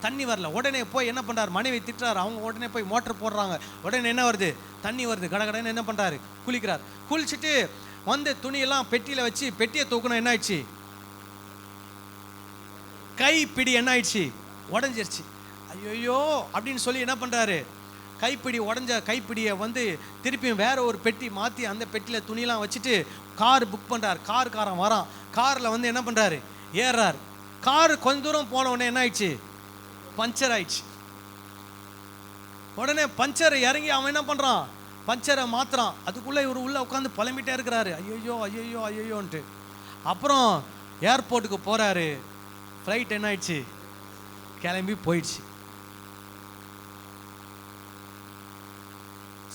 தண்ணி வரல. உடனே போய் என்ன பண்ணுறாரு? மனைவி திட்டுறாரு. அவங்க உடனே போய் மோட்டர் போடுறாங்க. உடனே என்ன வருது? தண்ணி வருது. கடகடன்னு என்ன பண்ணுறாரு? குளிக்கிறார். குளிச்சுட்டு துணியெல்லாம் பெட்டியில் வச்சு பெட்டியை தூக்கணும். என்ன ஆயிடுச்சு? கைப்பிடி என்ன ஆயிடுச்சு? உடஞ்சிருச்சு. ஐயோ அப்படின்னு சொல்லி என்ன பண்ணுறாரு? கைப்பிடி உடஞ்ச கைப்பிடியை திருப்பியும் வேற ஒரு பெட்டி மாற்றி அந்த பெட்டியில் துணியெல்லாம் வச்சுட்டு கார் புக் பண்ணுறாரு. காரன் வரான். காரில் என்ன பண்ணுறாரு? ஏறுறாரு. கார் கொஞ்ச தூரம் போன உடனே என்ன ஆயிடுச்சு? பஞ்சர் ஆயிடுச்சு. உடனே பஞ்சரை இறங்கி அவன் என்ன பண்ணுறான்? பஞ்சரை மாத்துறான். அதுக்குள்ளே இவர் உள்ளே உட்காந்து புலம்பிட்டே இருக்கிறாரு. ஐயோ ஐயோ ஐயோன்ட்டு. அப்புறம் ஏர்போர்ட்டுக்கு போகிறாரு. ஃப்ளைட் என்ன ஆயிடுச்சு? கிளம்பி போயிடுச்சு.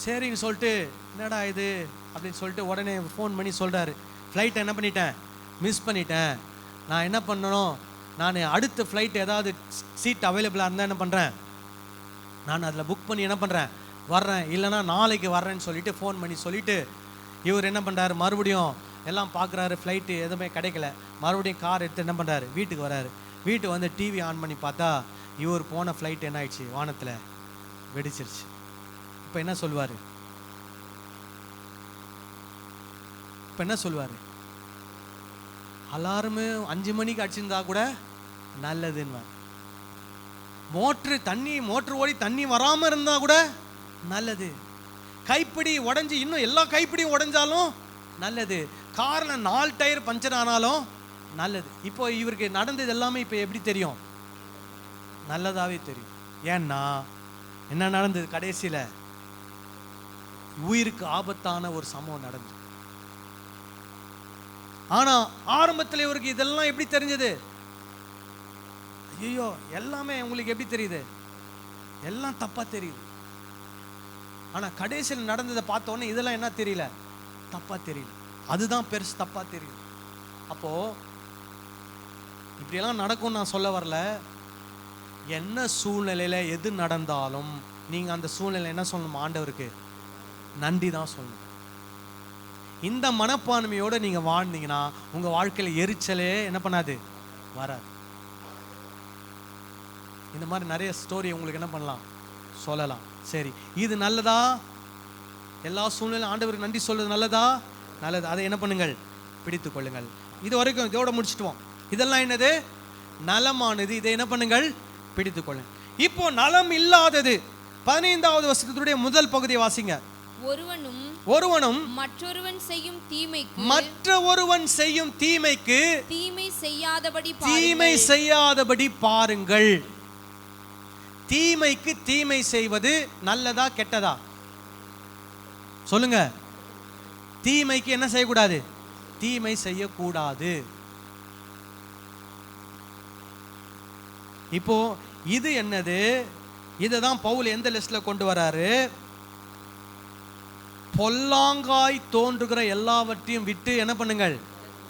சரின்னு சொல்லிட்டு என்னடா இது அப்படின்னு சொல்லிட்டு உடனே ஃபோன் பண்ணி சொல்கிறாரு, ஃப்ளைட்டை என்ன பண்ணிட்டேன்? மிஸ் பண்ணிட்டேன். நான் என்ன பண்ணணும்? நான் அடுத்த ஃப்ளைட் ஏதாவது சீட் அவைலபிளாக இருந்தால் என்ன பண்ணுறேன்? நான் அதில் புக் பண்ணி என்ன பண்ணுறேன்? வர்றேன். இல்லைனா நாளைக்கு வர்றேன்னு சொல்லிட்டு ஃபோன் பண்ணி சொல்லிவிட்டு இவர் என்ன பண்ணுறாரு? மறுபடியும் எல்லாம் பார்க்குறாரு. ஃப்ளைட்டு எதுவுமே கிடைக்கல. மறுபடியும் கார் எடுத்து என்ன பண்ணுறாரு? வீட்டுக்கு வராரு. வீட்டு டிவி ஆன் பண்ணி பார்த்தா இவர் போன ஃப்ளைட் என்ன ஆயிடுச்சு? வானத்தில் வெடிச்சிருச்சு. இப்போ என்ன சொல்லுவார்? அலாரமு 5 மணிக்கு அடிச்சிருந்தா கூட நல்லதுன்னு. மோட்ரு ஓடி தண்ணி வராமல் இருந்தால் கூட நல்லது. கைப்பிடி உடஞ்சி இன்னும் எல்லா கைப்பிடியும் உடஞ்சாலும் நல்லது. காரில் 4 டயர் பஞ்சர் ஆனாலும் நல்லது. இப்போ இவருக்கு நடந்தது எல்லாமே இப்போ எப்படி தெரியும்? நல்லதாகவே தெரியும். ஏன்னா என்ன நடந்தது? கடைசியில் உயிருக்கு ஆபத்தான ஒரு சம்பவம் நடந்தது. ஆனால் ஆரம்பத்தில் இவருக்கு இதெல்லாம் எப்படி தெரிஞ்சது? ஐயோ, எல்லாமே உங்களுக்கு எப்படி தெரியுது? எல்லாம் தப்பாக தெரியுது. ஆனால் கடைசியில் நடந்ததை பார்த்த உடனே இதெல்லாம் என்ன தெரியல? தப்பாக தெரியல. அதுதான் பெருசு தப்பாக தெரியுது. அப்போது இப்படியெல்லாம் நடக்கும் நான் சொல்ல வரல. என்ன சூழ்நிலையில் எது நடந்தாலும் நீங்கள் அந்த சூழ்நிலை என்ன சொல்லணும்? ஆண்டவருக்கு நன்றி தான் சொல்லணும். இந்த மனப்பான்மையோடு நீங்கள் வாழ்ந்தீங்கன்னா உங்கள் வாழ்க்கையில் எரிச்சலே என்ன பண்ணாது, வராது. இந்த மாதிரி நிறைய ஸ்டோரி உங்களுக்கு என்ன பண்ணலாம், சொல்லலாம். சரி, இது நல்லதா? எல்லா சூழ்நிலையும் ஆண்டவருக்கு நன்றி சொல்றது நல்லதா? நல்லது. அதை என்ன பண்ணுங்கள், பிடித்து கொள்ளுங்கள். இது வரைக்கும் இதோட முடிச்சுட்டுவோம். இதெல்லாம் என்னது, நலமானது. இதை என்ன பண்ணுங்கள், பிடித்து கொள்ளுங்கள். இப்போ நலம் இல்லாதது 15வது வசனத்துடைய முதல் பகுதியை வாசிங்க. ஒருவனும் மற்றொருவன் செய்யும் தீமைக்கு தீமை செய்யாதபடி பாருங்கள். தீமைக்கு தீமை செய்வது நல்லதா கெட்டதா சொல்லுங்க? தீமைக்கு என்ன செய்யக்கூடாது, தீமை செய்யக்கூடாது. இப்போ இது என்னது, இதுதான் பவுல் எந்த லிஸ்ட்ல கொண்டு வராரு? பொல்லாங்காய் தோன்றுகிற எல்லாவற்றையும் விட்டு என்ன பண்ணுங்கள்,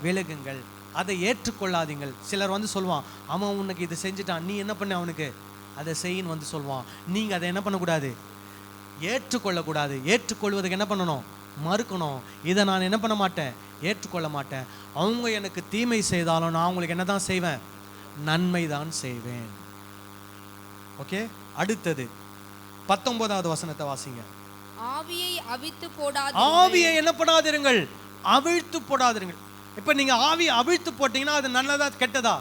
விலகுங்கள். அதை ஏற்றுக்கொள்ளாதீங்கள். சிலர் வந்து சொல்லுவான், அவன் உனக்கு இது செஞ்சுட்டான், நீ என்ன பண்ண அவனுக்கு அதை செய்யின்னு வந்து சொல்லுவான். நீங்க அதை என்ன பண்ணக்கூடாது, ஏற்றுக்கொள்ளக்கூடாது. ஏற்றுக்கொள்வதுக்கு என்ன பண்ணணும், மறுக்கணும். இதை நான் என்ன பண்ண மாட்டேன், ஏற்றுக்கொள்ள மாட்டேன். அவங்க எனக்கு தீமை செய்தாலும் நான் அவங்களுக்கு என்ன தான் செய்வேன், நன்மை தான் செய்வேன். ஓகே, அடுத்தது 19வது வசனத்தை வாசிங்க. ஆவியை என்ன பண்ணாதிருங்கள், அவிழ்த்து போடாதிருங்கள். இப்ப நீங்க ஆவியை அவிழ்த்து போட்டீங்கன்னா அது நல்லதா கெட்டதா?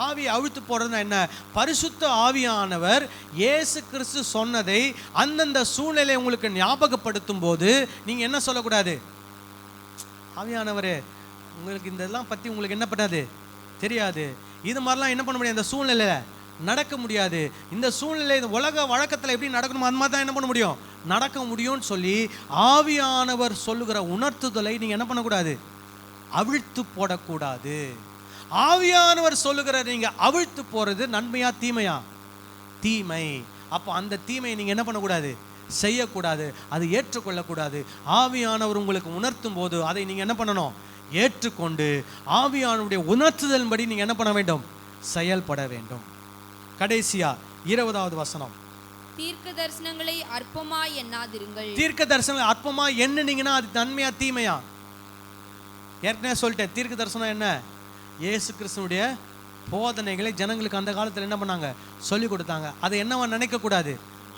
ஆவியை அவிழ்த்து போடுறதுனா என்ன? பரிசுத்த ஆவியானவர் இயேசு கிறிஸ்து சொன்னதை அந்தந்த சூழ்நிலை உங்களுக்கு ஞாபகப்படுத்தும் போது நீங்க என்ன சொல்லக்கூடாது, ஆவியானவரே உங்களுக்கு இதெல்லாம் பத்தி உங்களுக்கு என்ன பண்ணாது, தெரியாது. இது மாதிரிலாம் என்ன பண்ண முடியாது, இந்த சூழ்நிலையில நடக்க முடியாது. இந்த சூழ்நிலை உலக வழக்கத்தில் எப்படி நடக்கணுமோ அந்த மாதிரி தான் என்ன பண்ண முடியும், நடக்க முடியும்னு சொல்லி ஆவியானவர் சொல்லுகிற உணர்த்துதலை நீங்க என்ன பண்ணக்கூடாது, அவிழ்த்து போடக்கூடாது. ஆவியானவர் சொல்லுகிற நீங்க அவிழ்த்து போறது நன்மையா தீமையா? தீமை. அப்போ அந்த தீமையை நீங்க என்ன பண்ணக்கூடாது, செய்யக்கூடாது. அதை ஏற்றுக்கொள்ளக்கூடாது. ஆவியானவர் உங்களுக்கு உணர்த்தும் போது அதை நீங்க என்ன பண்ணணும், ஏற்றுக்கொண்டு ஆவியானவருடைய உணர்த்துதல் படி நீங்க என்ன பண்ண வேண்டும், செயல்பட வேண்டும். கடைசியா 20வது வசனம். தீர்க்க தரிசனங்களை அற்பமாய் எண்ணாதிருங்கள். தீர்க்க தரிசனங்களை அற்பமாய் எண்ணுனீங்கன்னா அது நன்மையா தீமையா? ஏற்கனவே சொல்லிட்டேன், தீர்க்க தரிசனம் என்ன, இயேசு கிறிஸ்துவுடைய போதனைகளை ஜனங்களுக்கு அந்த காலத்தில் என்ன பண்ணாங்க, சொல்லி கொடுத்தாங்க. அதை என்னவா நினைக்கக்கூடாது,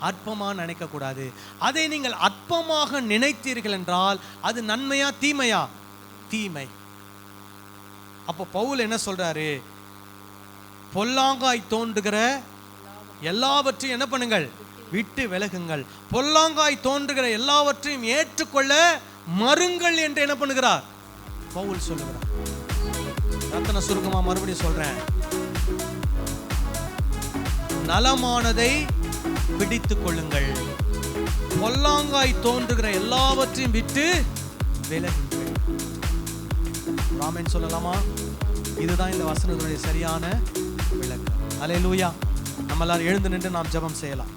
அற்பமாக நினைக்கக்கூடாது. அதை நீங்கள் அற்பமாக நினைத்தீர்கள் என்றால் அது நன்மையா தீமையா? தீமை. அப்போ பவுல் என்ன சொல்றாரு, பொல்லாங்காய் தோன்றுகிற எல்லாவற்றையும் என்ன பண்ணுங்கள், விட்டு விலகுங்கள். பொல்லாங்காய் தோன்றுகிற எல்லாவற்றையும் ஏற்றுக்கொள்ள மறுங்கள் என்று என்ன பண்ணுகிறார், பவுல் சொல்லுகிறார். ரத்தன சுருக்கமா மறுபடியும் சொல்றேன், நலமானதை பிடித்துக் கொள்ளுங்கள், பொல்லாங்காய் தோன்றுகிற எல்லாவற்றையும் விட்டு விலகுங்கள். ஆமென் சொல்லலாமா? இதுதான் இந்த வசனத்துடைய சரியான விளக்கம். அல்லேலூயா. நம்ம எல்லாரும் எழுந்து நின்று நாம் ஜெபம் செய்யலாம்.